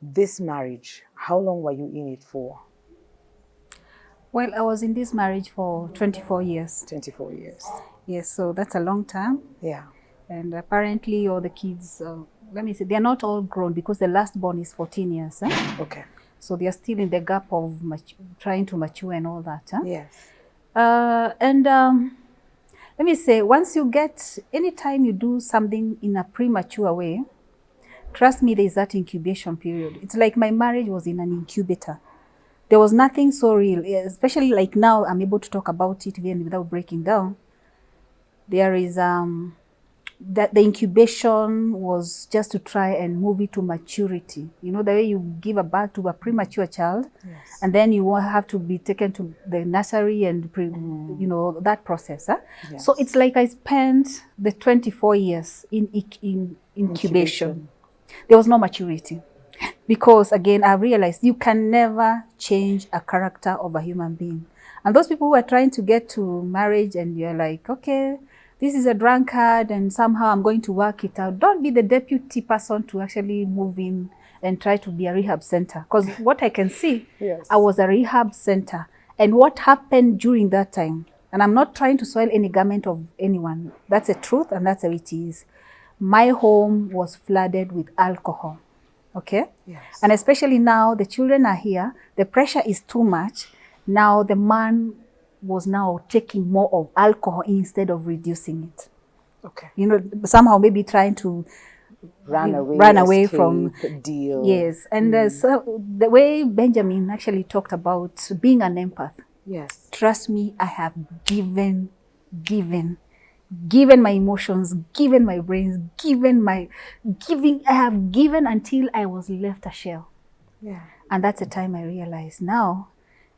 this marriage, how long were you in it for? Well, I was in this marriage for 24 years. 24 years. Yes, so that's a long time. Yeah. And apparently all the kids, let me say, they're not all grown because the last born is 14 years. Okay. So they are still in the gap of trying to mature and all that. Yes. Let me say, once you get, anytime you do something in a premature way, trust me, there's that incubation period. It's like my marriage was in an incubator. There was nothing so real, especially like now I'm able to talk about it even without breaking down. There is that the incubation was just to try and move it to maturity. You know, the way you give a birth to a premature child, yes, and then you have to be taken to the nursery and, you know, that process. Yes. So it's like I spent the 24 years in incubation. There was no maturity. Because again, I realized you can never change a character of a human being. And those people who are trying to get to marriage and you're like, okay, this is a drunkard and somehow I'm going to work it out. Don't be the deputy person to actually move in and try to be a rehab center. Because what I can see, yes, I was a rehab center. And what happened during that time, and I'm not trying to soil any garment of anyone. That's the truth and that's how it is. My home was flooded with alcohol. Okay? Yes. And especially now, the children are here. The pressure is too much. Now, the man was now taking more of alcohol instead of reducing it. Okay. You know, somehow maybe trying to run away escape, from deal. Yes. And so the way Benjamin actually talked about being an empath. Yes. Trust me, I have given my emotions, given my brains, I have given until I was left a shell. Yeah. And that's the time I realized now,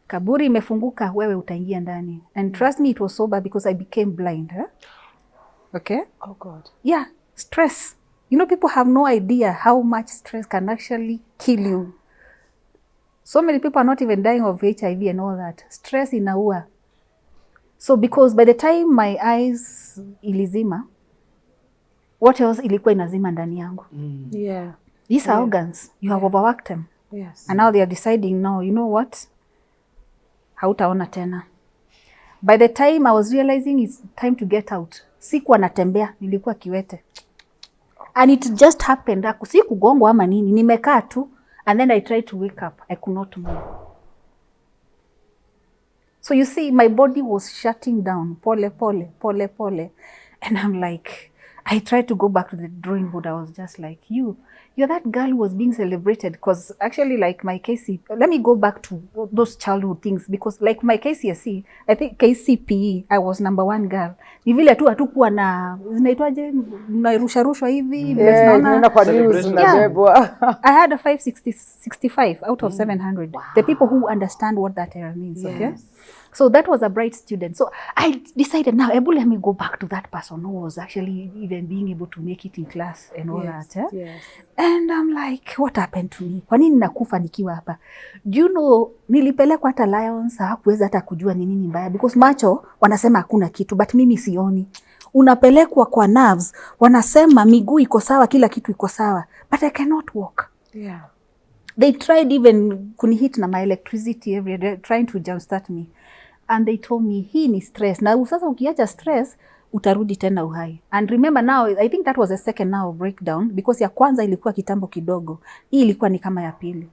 kaburi imefunguka, wewe utaingia ndani. And trust me, it was so bad because I became blind. Okay? Oh God. Yeah, stress. You know, people have no idea how much stress can actually kill you. So many people are not even dying of HIV and all that. Stress inaua. So because by the time my eyes ilizima, what else ilikuwa inazima ndani yangu? Yeah. These are organs. You have overworked them. Yes. And now they are deciding, no, you know what? Hautaona tena. By the time I was realizing it's time to get out, sikuwa natembea, nilikuwa kiwete. And it just happened. Si kugongwa ama nini, nimekaa tu. And then I tried to wake up. I could not move. So you see, my body was shutting down, pole. And I'm like, I tried to go back to the drawing board. I was just like, you're that girl who was being celebrated. Because actually, like my KC, let me go back to those childhood things. Because like my KCSE, I think KCPE, I was number 1 girl. Ni vile tu hatukuwa na, zinaitwaje, rushwa hivi. I had a 565 out of 700. Wow. The people who understand what that era means, yes. Okay? So that was a bright student. So I decided now, let me go back to that person who was actually even being able to make it in class and all that. Eh? Yes. And I'm like, what happened to me? Kwa nini nakufa nikiwa hapa? Do you know, nilipelekwa hata Lions, hakuweza hata kujua ni nini mbaya. Because macho, wanasema hakuna kitu, but mimi sioni. Unapelekwa kwa nerves, wanasema miguu iko sawa, kila kitu iko sawa. But I cannot walk. Yeah. They tried even kunihit na my electricity every day, trying to jumpstart me. And they told me, hii ni stress. Na sasa ukiacha stress, utarudi tena uhai. And remember now, I think that was the second now breakdown, because ya kwanza ilikuwa kitambo kidogo. Hii ilikuwa ni kama ya pili.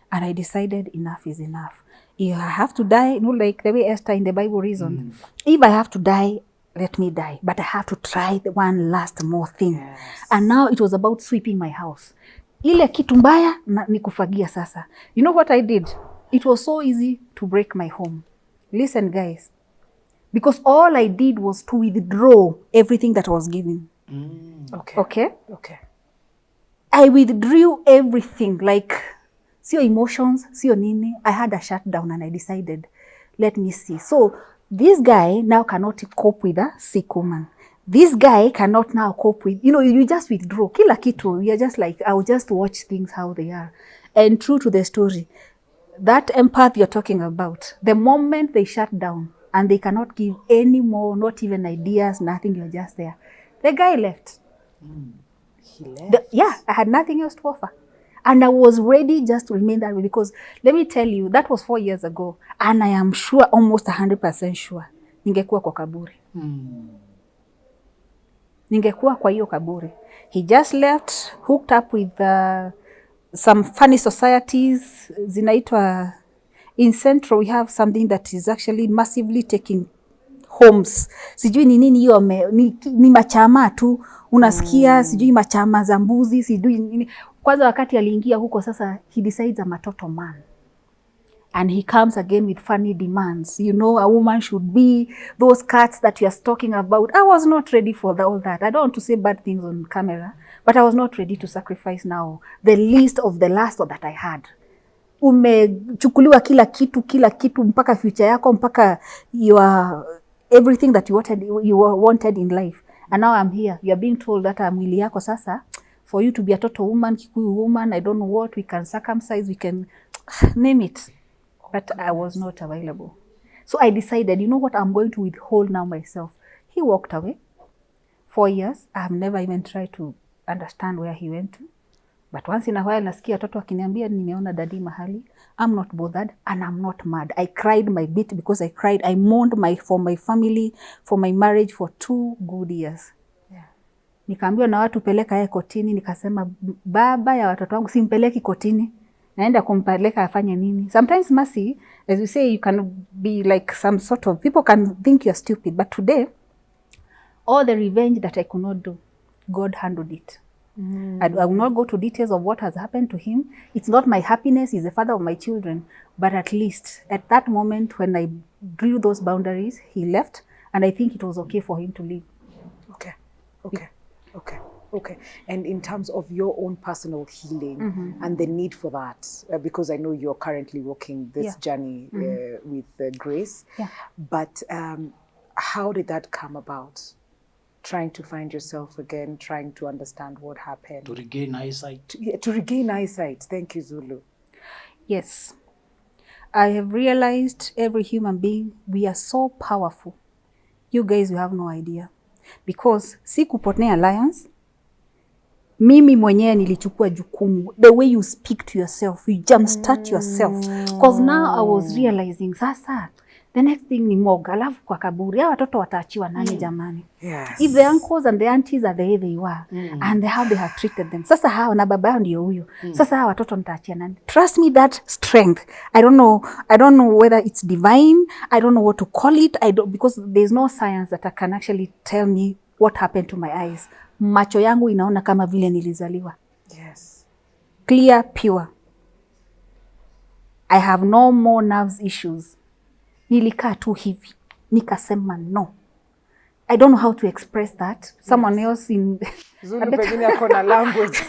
And I decided enough is enough. If I have to die, like the way Esther in the Bible reasoned, if I have to die, let me die. But I have to try the one last more thing. Yes. And now it was about sweeping my house. Ile kitu mbaya ni kufagia sasa. You know what I did? It was so easy to break my home. Listen, guys. Because all I did was to withdraw everything that I was given. Okay. Okay? Okay. I withdrew everything, like, sio emotions, sio nini. I had a shutdown and I decided, let me see. So this guy now cannot cope with a sick woman. This guy cannot now cope with, you just withdraw. Kila kitu, you're just like, I'll just watch things how they are. And true to the story, that empath you're talking about, the moment they shut down and they cannot give any more, not even ideas, nothing, you're just there. The guy left. He left? I had nothing else to offer. And I was ready just to remain that way because, let me tell you, that was 4 years ago. And I am sure, almost 100% sure, ningekuwa kwa kaburi. Ningekuwa kwa hiyo kaburi. He just left, hooked up with some funny societies. Zinaitwa, in Central, we have something that is actually massively taking homes. Sijui ni nini hiyo, ni machama tu. Unasikia, sijui machama za mbuzi, sijui nini. Kwanza wakati aliingia huko sasa, he decides I'm a total man. And he comes again with funny demands. A woman should be those cats that you are talking about. I was not ready for all that. I don't want to say bad things on camera, but I was not ready to sacrifice now the least of the last that I had. Umechukuliwa kila kitu, mpaka future yako, mpaka everything that you wanted in life. And now I'm here. You are being told that mwili yako sasa, for you to be a total woman, Kikuyu woman, I don't know what, we can circumcise, we can name it. But I was not available. So I decided, you know what, I'm going to withhold now myself. He walked away. 4 years. I have never even tried to understand where he went to. But once in a while, nasikia watoto wakiniambia nimeona daddy mahali. I'm not bothered and I'm not mad. I cried my bit because I cried. I mourned for my family, for my marriage for 2 good years. Yeah. Nikaambiwa na watu peleka yeye kotini. Nikasema baba ya watoto wangu simpeleki kotini. Naenda kumpeleka afanye nini? Sometimes mercy, as you say, you can be like some sort of, people can think you're stupid. But today, all the revenge that I could not do, God handled it. I will not go to details of what has happened to him. It's not my happiness. He's the father of my children. But at least at that moment when I drew those boundaries, he left. And I think it was okay for him to leave. Okay. And in terms of your own personal healing and the need for that, because I know you're currently walking this journey with Grace, but how did that come about? Trying to find yourself again, trying to understand what happened. To regain eyesight. To regain eyesight. Thank you, Zulu. Yes. I have realized every human being, we are so powerful. You guys, you have no idea. Because si kupotea Lions, mimi mwenyewe nilichukua jukumu. The way you speak to yourself, you jumpstart yourself. Because now I was realizing, sasa, the next thing ni moga, alafu kwa kaburi. Hawa watoto wataachiwa nani jamani? Yes. If the uncles and the aunties are the way they were, and how they have treated them. Sasa hawa na baba yao ndio huyo. Sasa hawa watoto nitaachia nani? Trust me, that strength. I don't know whether it's divine. I don't know what to call it. Because there's no science that can actually tell me what happened to my eyes. Macho yangu inaona kama vile nilizaliwa. Yes. Clear, pure. I have no more nerves issues. Nilikaa tu hivi. Nikasema no. I don't know how to express that. Someone else in... Zulu pengine ako na language.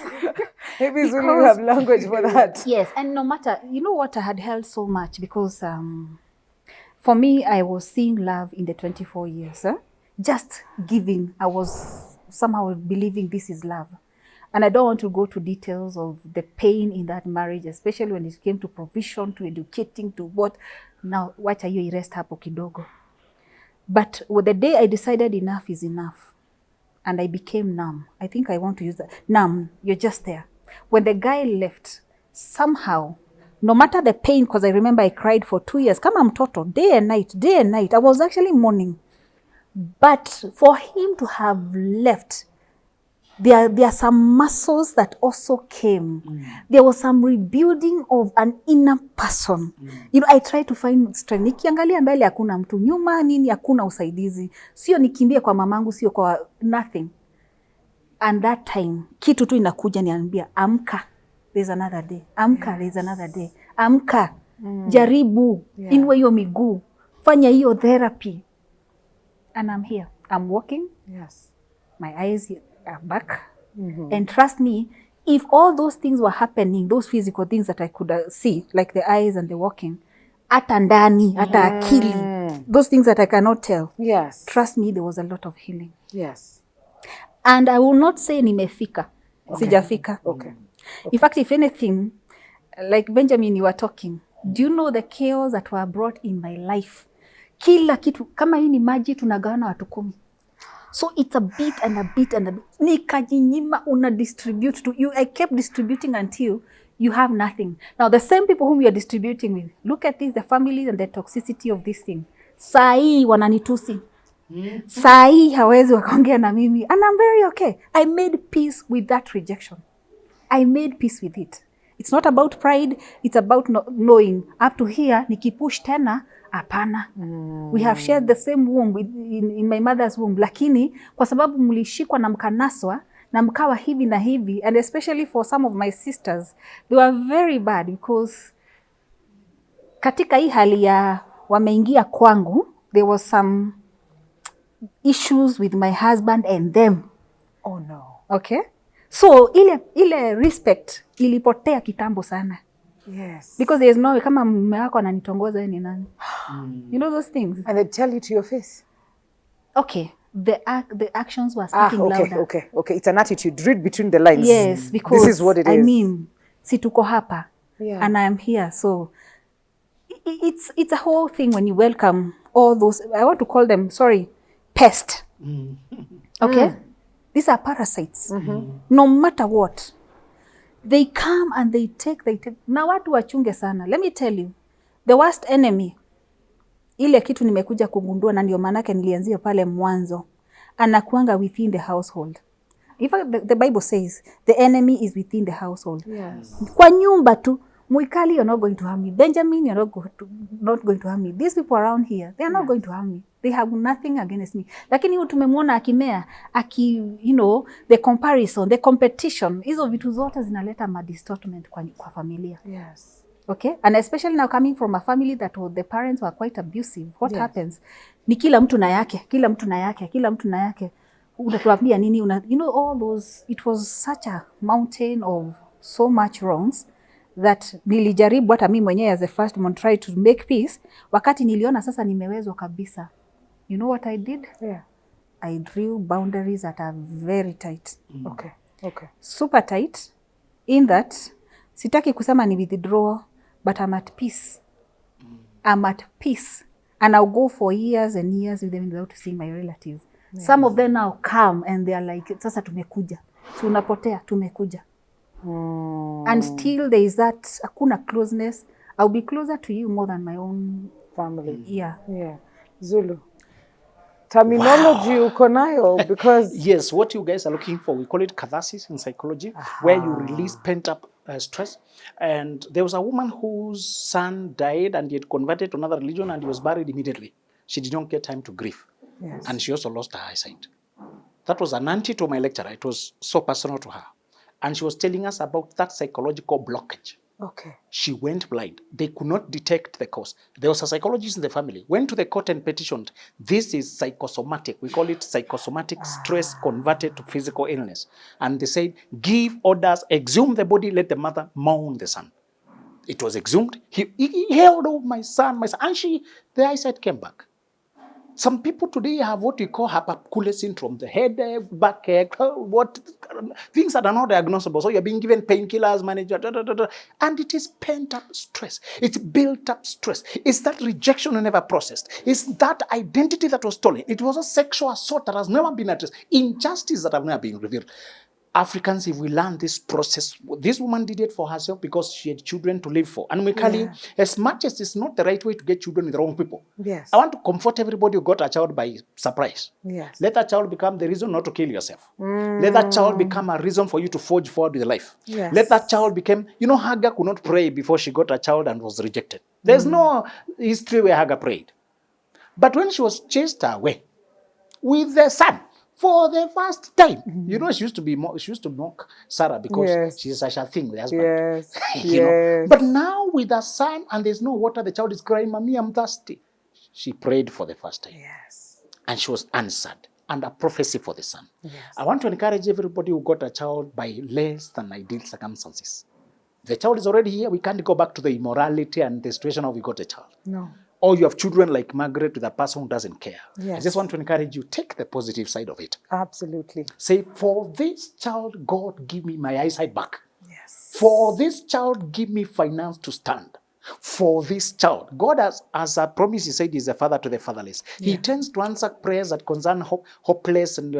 Maybe Zulu have language for that. Yes, and no matter... You know what I had held so much? Because For me, I was seeing love in the 24 years. Just giving. I was somehow believing this is love. And I don't want to go to details of the pain in that marriage, especially when it came to provision, to educating, to what. Now, wacha hiyo irest hapo kidogo. But the day I decided enough is enough, and I became numb. I think I want to use that. Numb, you're just there. When the guy left, somehow, no matter the pain, because I remember I cried for 2 years, kama mtoto, day and night. I was actually mourning. But for him to have left, there are some muscles that also came. There was some rebuilding of an inner person. You know, I tried to find strength. Nikiangalia mbele hakuna mtu, nyuma nini hakuna usaidizi. Sio nikimbie kwa mamangu, sio kwa nothing. And that time, kitu tu inakuja niambia, amka, there's another day. Amka, there's another day. Amka, jaribu, inua hiyo miguu, fanya hiyo therapy. And I'm here. I'm walking. Yes. My eyes are back. And trust me, if all those things were happening, those physical things that I could see, like the eyes and the walking, hata ndani, hata akili, those things that I cannot tell. Yes. Trust me, there was a lot of healing. Yes. And I will not say nimefika. Sijafika. Okay. In fact, if anything, like Benjamin, you were talking, do you know the chaos that were brought in my life? Kila kitu, kama hii ni maji tunagawana watu 10. So it's a bit and a bit and a bit. Nikajinyima una distribute to you. I kept distributing until you have nothing. Now the same people whom you are distributing with, look at this, the families and the toxicity of this thing. Saa hii wananitusi. Saa hii hawezi wakaongea na mimi. And I'm very okay. I made peace with that rejection. I made peace with it. It's not about pride. It's about knowing up to here, nikipush tena, hapana. We have shared the same womb in my mother's womb. Lakini, kwa sababu mlishikwa na mkanaswa, na mkawa hivi na hivi, and especially for some of my sisters, they were very bad because katika hii hali ya wameingia kwangu, there was some issues with my husband and them. Oh no. Okay? So, ile respect ilipotea kitambo sana. Yes. Because there is no way, kama mume wako ananitongoza yeye ni nani? You know those things? And they tell you to your face. Okay. The actions were speaking louder. Okay. It's an attitude. Read between the lines. Yes, because this is what it is. I mean, si tuko hapa. Yeah. And I am here. So, it's a whole thing when you welcome all those, I want to call them, pest. Okay? These are parasites. No matter what. They come and they take. Na watu wachunge sana. Let me tell you, the worst enemy, ile kitu nimekuja kugundua na ndio manake nilianzia pale mwanzo, anakuanga within the household. In fact, the Bible says, the enemy is within the household. Yes. Kwa nyumba tu, Muikali, you're not going to harm me. Benjamin, you're not going to harm me. These people around here, they are not going to harm me. They have nothing against me. Lakini huyu tumemwona akimea, the comparison, the competition, hizo vitu zote zinaleta distortment kwa familia. Yes. Okay? And especially now coming from a family that the parents were quite abusive. What happens? Ni kila mtu na yake. Unatuambia nini? All those, it was such a mountain of so much wrongs that nilijaribu hata mimi mwenyewe as a first one try to make peace. Wakati niliona sasa nimewezwa kabisa. You know what I did? Yeah. I drew boundaries that are very tight. Okay. Super tight. In that, sitaki kusema ni withdraw, but I'm at peace. I'm at peace. And I'll go for years and years with them without seeing my relatives. Yeah. Some of them now come and they are like, sasa tumekuja. So unapotea, tumekuja. And still there is that, hakuna closeness. I'll be closer to you more than my own family. Yeah. Zulu. Terminology uko nayo because... Yes, what you guys are looking for, we call it catharsis in psychology, where you release pent-up stress. And there was a woman whose son died and he had converted to another religion and he was buried immediately. She did not get time to grieve. Yes. And she also lost her eyesight. That was an auntie to my lecturer. It was so personal to her. And she was telling us about that psychological blockage. Okay. She went blind. They could not detect the cause. There was a psychologist in the family, went to the court and petitioned. This is psychosomatic. We call it psychosomatic stress converted to physical illness. And they said, give orders, exhume the body, let the mother mourn the son. It was exhumed. He held, oh, my son, and the eyesight came back. Some people today have what we call hypercule syndrome, the head, back, things that are not diagnosable. So you're being given painkillers, and it is pent up stress. It's built up stress. It's that rejection never processed. It's that identity that was stolen. It was a sexual assault that has never been addressed. Injustice that have never been revealed. Africans, if we learn this process, this woman did it for herself because she had children to live for. And Mikali, as much as it's not the right way to get children with the wrong people, yes, I want to comfort everybody who got a child by surprise. Yes. Let that child become the reason not to kill yourself. Let that child become a reason for you to forge forward with life. Yes. Let that child become, Hagar could not pray before she got a child and was rejected. There's no history where Hagar prayed. But when she was chased away with the son, for the first time, she used to mock Sarah because she's such a thing with her husband. Yes. Yes. But now with a son and there's no water, the child is crying, "Mommy, I'm thirsty." She prayed for the first time. Yes. And she was answered. And a prophecy for the son. Yes. I want to encourage everybody who got a child by less than ideal circumstances. The child is already here. We can't go back to the immorality and the situation of we got a child. No. Or you have children like Margaret with a person who doesn't care. Yes. I just want to encourage you, take the positive side of it. Absolutely. Say, for this child, God, give me my eyesight back. Yes. For this child, give me finance to stand. For this child, God, as a promise, he said, is a father to the fatherless. Yeah. He tends to answer prayers that concern hopeless and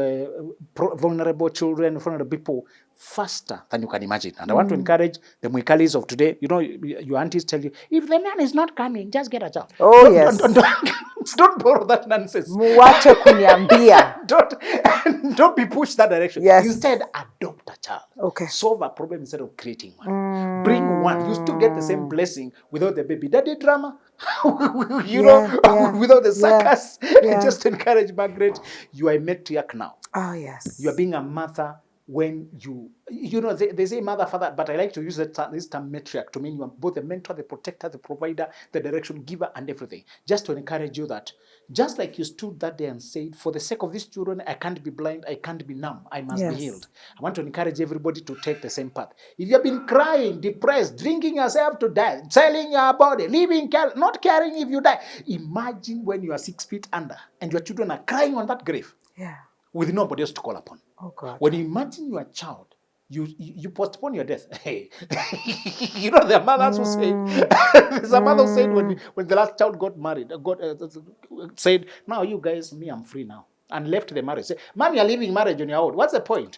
vulnerable children, vulnerable people, faster than you can imagine. And I want to encourage the Mwikalis of today. Your aunties tell you, if the man is not coming, just get a child. Oh, yes. Don't borrow that nonsense. Muwache kuniambia. Don't be pushed that direction. Yes. Instead, adopt a child. Okay. Solve a problem instead of creating one. Bring one. You still get the same blessing without the baby daddy drama. Without the circus. Yeah. Just encourage Margaret. You are a matriarch now. Oh, yes. You are being a mother when they say mother, father, but I like to use this term matriarch to mean you are both the mentor, the protector, the provider, the direction giver, and everything. Just to encourage you that, just like you stood that day and said, for the sake of these children, I can't be blind, I can't be numb, I must be healed. I want to encourage everybody to take the same path. If you have been crying, depressed, drinking yourself to death, selling your body, not caring if you die, imagine when you are 6 feet under and your children are crying on that grave. Yeah. With nobody else to call upon. Oh, God. When you imagine your child, you postpone your death. Hey, the mothers who said, there's a mother who said when the last child got married, said, now you guys, I'm free now. And left the marriage. Say, Mom, you're leaving marriage on your own. What's the point?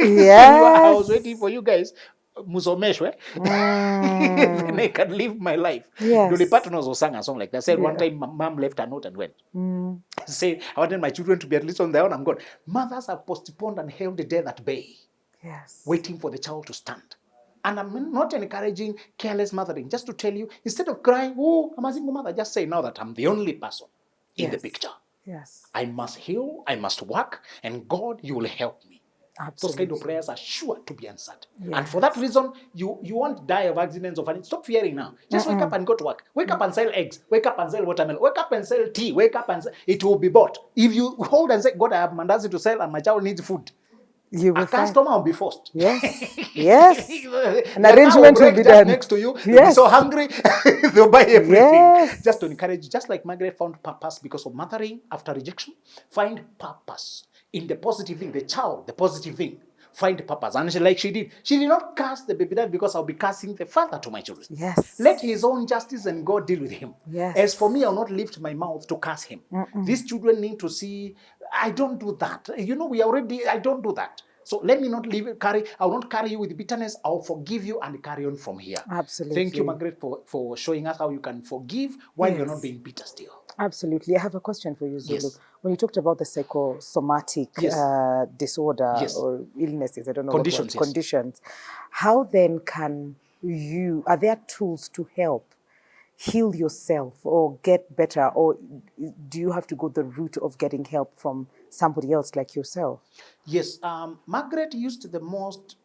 Yes. I was waiting for you guys. Musomeshwe. Then I can live my life. Yes. The partners who sang a song like that. Said one time, Mom left a note and went. Said, I wanted my children to be at least on their own. I'm gone. Mothers have postponed and held the death at bay. Yes. Waiting for the child to stand. And I'm not encouraging careless mothering. Just to tell you, instead of crying, oh, I'm a single mother, just say now that I'm the only person in the picture. Yes. I must heal, I must work, and God, you will help me. Absolutely. Those kind of prayers are sure to be answered. Yes. And for that reason, you won't die of accidents of anything. Stop fearing now. Just wake up and go to work. Wake up and sell eggs. Wake up and sell watermelon. Wake up and sell tea. Wake up and sell. It will be bought. If you hold and say, God, I have mandazi to sell and my child needs food, a customer will be forced. Yes. Yes. An arrangement will be done. Next to you. Yes. They'll be so hungry, they'll buy everything. Yes. Just to encourage, just like Margaret found purpose because of mothering after rejection, find purpose in the positive thing, the child, the positive thing. Find purpose. And she did not curse the baby dad because I'll be cursing the father to my children. Yes. Let his own justice and God deal with him. Yes. As for me, I'll not lift my mouth to curse him. These children need to see, I don't do that. I don't do that. So let me not I will not carry you with bitterness. I'll forgive you and carry on from here. Absolutely. Thank you, Margaret, for showing us how you can forgive while you're not being bitter still. Absolutely. I have a question for you, Zulu. Yes. When you talked about the psychosomatic disorder or illnesses, I don't know conditions, how then are there tools to help heal yourself or get better, or do you have to go the route of getting help from somebody else like yourself? Yes, Margaret used the most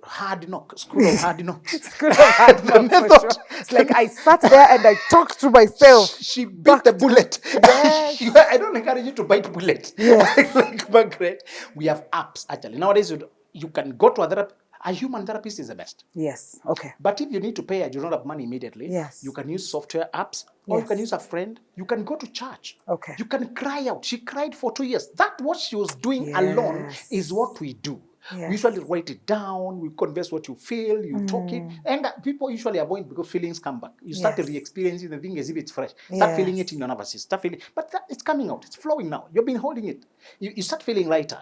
hard knock, school of hard knocks. School of hard knocks, for sure. It's like I sat there and I talked to myself. She bit the bullet. Yes. I don't encourage you to bite bullets. Yes. Like Margaret, we have apps actually. Nowadays, you can go to a A human therapist is the best. Yes. Okay. But if you need to pay and you don't have money immediately, Yes. you can use software apps, or you can Yes. use a friend. You can go to church. Okay. You can cry out. She cried for 2 years. That what she was doing alone Yes. is what we do. Yes. We usually write it down. We confess what you feel. You talk it, and people usually avoid because feelings come back. You start Yes. re-experiencing the thing as if it's fresh. Start feeling it in your nervous system. Start feeling, but it's coming out. It's flowing now. You've been holding it. You start feeling lighter.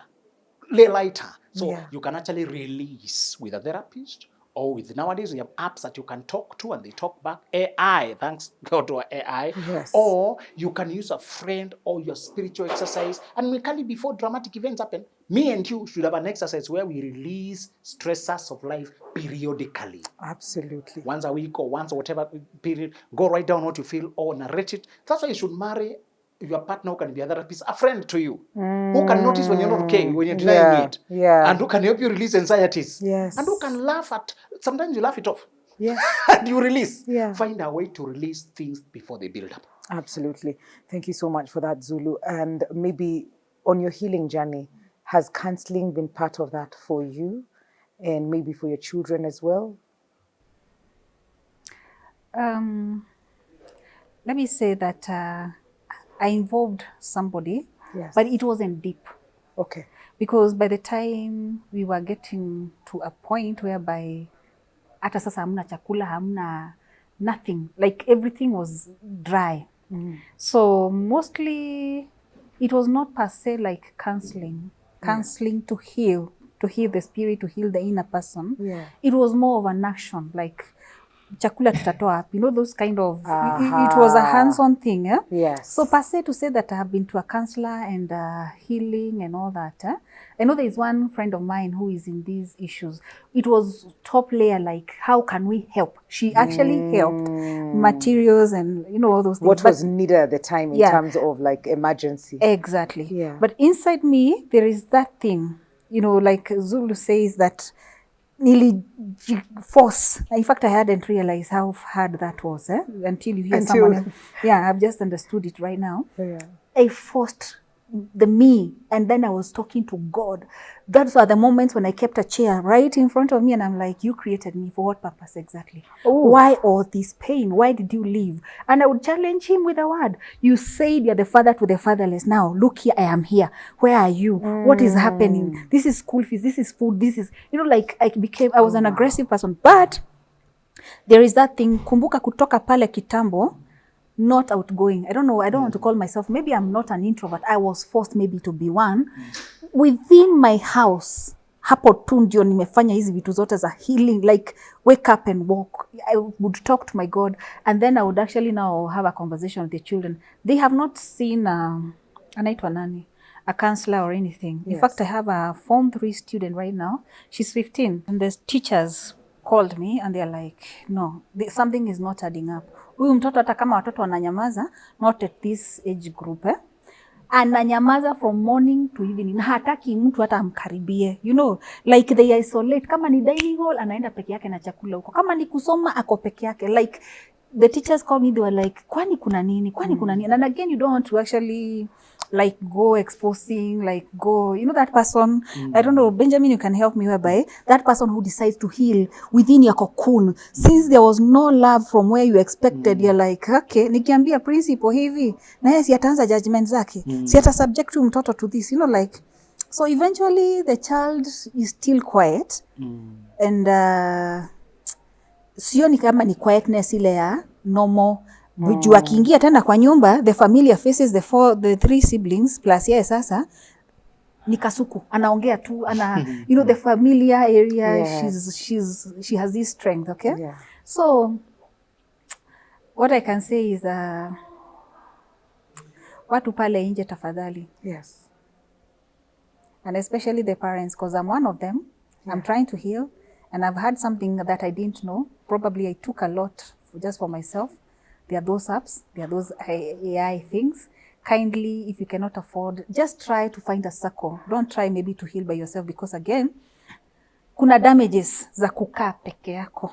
Lighter. So you can actually release with a therapist, or with nowadays we have apps that you can talk to and they talk back. AI, thanks God to AI. Yes. Or you can use a friend or your spiritual exercise. And usually before dramatic events happen, me and you should have an exercise where we release stressors of life periodically. Absolutely. Once a week or once or whatever period. Go write down what you feel or narrate it. That's why you should marry your partner who can be a therapist, a friend to you, who can notice when you're not okay, when you're denying it, and who can help you release anxieties, and who can laugh at, sometimes you laugh it off, and you release. Find a way to release things before they build up. Absolutely. Thank you so much for that, Zulu. And maybe on your healing journey, has counseling been part of that for you, and maybe for your children as well? Let me say that I involved somebody, but it wasn't deep. Okay. Because by the time we were getting to a point whereby hata sasa hamna chakula, hamna nothing, like everything was dry. So mostly it was not per se like counseling to heal the spirit, to heal the inner person. It was more of an action, like chakula tutatoa wapi, those kind of, it was a hands-on thing. So per se to say that I have been to a counselor and healing and all that, I know there is one friend of mine who is in these issues. It was top layer, like how can we help? She actually helped materials and all those things. What was needed at the time in terms of like emergency. Exactly. But inside me, there is that thing, like Zulu says, that nearly force. In fact, I hadn't realized how hard that was until you hear someone else. I've just understood it right now. I forced the me, and then I was talking to God. Those are the moments when I kept a chair right in front of me and I'm like, you created me for what purpose exactly? Why all this pain? Why did you leave? And I would challenge him with a word. You said you're the father to the fatherless. Now look here, I am here. Where are you? What is happening? This is school fees, this is food, this is, like I was an aggressive person. But there is that thing, kumbuka kutoka pale kitambo, not outgoing. I don't know. I don't want to call myself, maybe I'm not an introvert. I was forced maybe to be one. Within my house, hapo tu ndio nimefanya hizi vitu zote za healing, like wake up and walk. I would talk to my God, and then I would actually now have a conversation with the children. They have not seen anaitwa nani, a counselor or anything. In fact, I have a Form 3 student right now. She's 15, and the teachers called me and they're like, no, something is not adding up. Huyu mtoto hata kama watoto wananyamaza, not at this age group, ananyamaza from morning to evening, na hataki mtu hata amkaribie, like they isolate. Kama ni dining hall, anaenda peke yake na chakula huko. Kama ni kusoma, ako peke yake. Like the teachers called me, they were like, kwani kuna nini? Kwani kuna nini? And again, you don't want to actually like go exposing, like go, that person, I don't know, Benjamin, you can help me whereby that person who decides to heal within your cocoon, since there was no love from where you expected, you're like, okay, nikiambia principle hivi, na yeye si ataanza judgment zake, si ata subject to mtoto to this, like, so eventually the child is still quiet, and sioni kama ni quietness ile ya normal. Juu akiingia tena kwa nyumba, the familiar faces, the 3 siblings plus yeye sasa ni kasuku, anaongea tu, the familiar area. She has this strength, okay? So what I can say is watu pale nje tafadhali, and especially the parents, because I'm one of them. I'm trying to heal, and I've had something that I didn't know. Probably I took a lot just for myself. There are those apps, there are those AI things. Kindly, if you cannot afford, just try to find a circle. Don't try maybe to heal by yourself, because again, kuna damages za kukaa peke yako.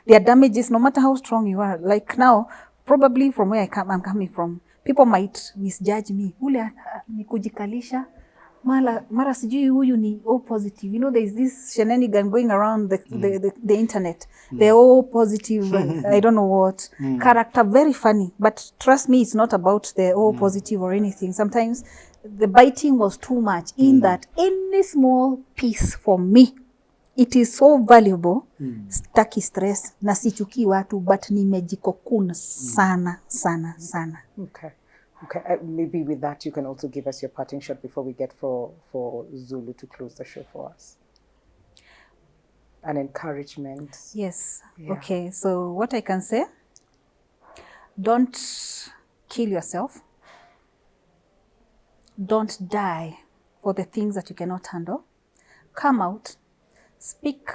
There are damages no matter how strong you are. Like now, probably from where I'm coming from, people might misjudge me. Ule ni kujikalisha, mara sijui huyu ni O positive. You know, there's this shenanigan going around the internet. They're O positive, I don't know what. Character, very funny. But trust me, it's not about the O positive or anything. Sometimes the biting was too much in that any small piece for me, it is so valuable. Staki stress, na sichuki watu, but nimejikokuna sana, sana, sana. Okay. Okay, maybe with that you can also give us your parting shot before we get for Zulu to close the show for us. An encouragement. Yes. Yeah. Okay, so what I can say, don't kill yourself. Don't die for the things that you cannot handle. Come out, speak,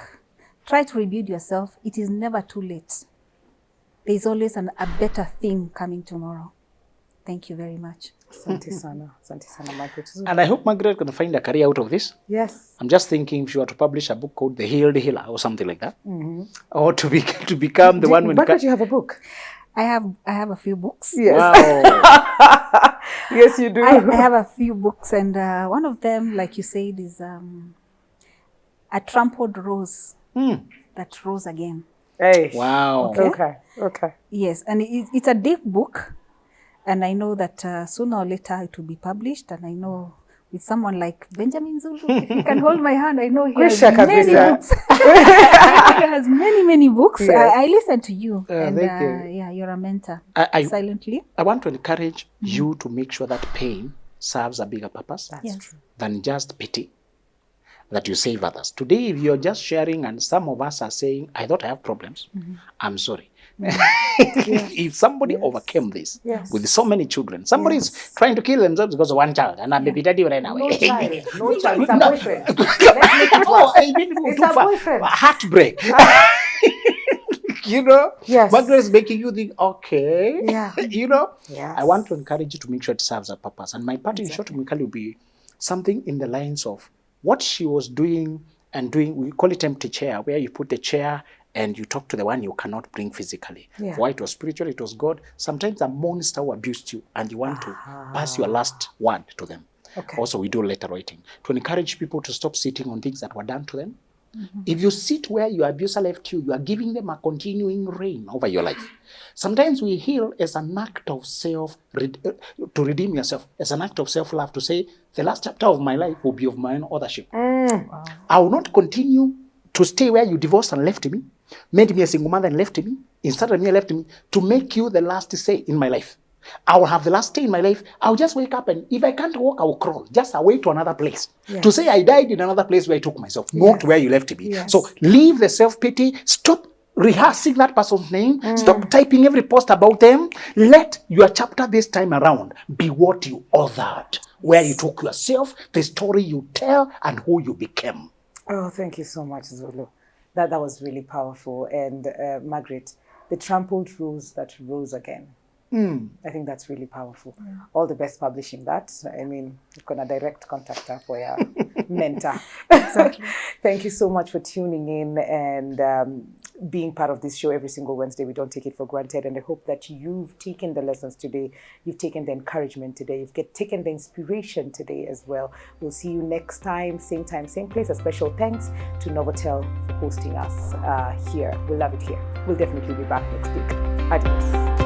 try to rebuild yourself. It is never too late. There's always a better thing coming tomorrow. Thank you very much. Asante sana, Margaret. And I hope Margaret can find a career out of this. Yes. I'm just thinking if you were to publish a book called The Healed Healer or something like that, or to become the one when. Margaret, you have a book? I have a few books. Yes. Wow. Yes, you do. I have a few books, and one of them, like you said, is A Trampled Rose That Rose Again. Hey. Wow. Okay. Yes, and it's a deep book. And I know that sooner or later it will be published. And I know with someone like Benjamin Zulu, if you can hold my hand, I know he has many books. He has many books. Yes. I listen to you. And thank you. yeah, you're a mentor. Silently. I want to encourage you to make sure that pain serves a bigger purpose than just pity, that you save others. Today, if you're just sharing and some of us are saying, I thought I have problems, I'm sorry. If somebody overcame this with so many children, somebody is trying to kill themselves because of one child, and I'm a bit right now. No child, it's a boyfriend. Let's make it work. It's a boyfriend. Heartbreak. You know? Yes. Margaret is making you think, okay. Yeah. You know? Yes. I want to encourage you to make sure it serves a purpose. And my parting shot to Mikali will be something in the lines of what she was doing, we call it empty chair, where you put the chair and you talk to the one you cannot bring physically. Yeah. For it was spiritual, it was God. Sometimes a monster who abused you and you want to pass your last word to them. Okay. Also, we do letter writing to encourage people to stop sitting on things that were done to them. If you sit where your abuser left you, you are giving them a continuing reign over your life. Sometimes we heal as an act of to redeem yourself, as an act of self-love, to say, the last chapter of my life will be of my own authorship. Wow. I will not continue to stay where you divorced and left me, made me a single mother and left me, instead me and left me, to make you the last say in my life. I will have the last day in my life. I'll just wake up, and if I can't walk, I will crawl, just away to another place. Yes. To say I died in another place where I took myself, not where you left me. Yes. So leave the self-pity, stop rehearsing that person's name, stop typing every post about them. Let your chapter this time around be what you authored, where you took yourself, the story you tell, and who you became. Oh, thank you so much, Zulu. That was really powerful. And Margaret, the trampled rose that rose again. I think that's really powerful. All the best publishing that. I mean, you're going to direct contact her for your mentor. Exactly. Thank you so much for tuning in and being part of this show every single Wednesday. We don't take it for granted. And I hope that you've taken the lessons today. You've taken the encouragement today. You've taken the inspiration today as well. We'll see you next time, same place. A special thanks to Novotel for hosting us here. We love it here. We'll definitely be back next week. Adios.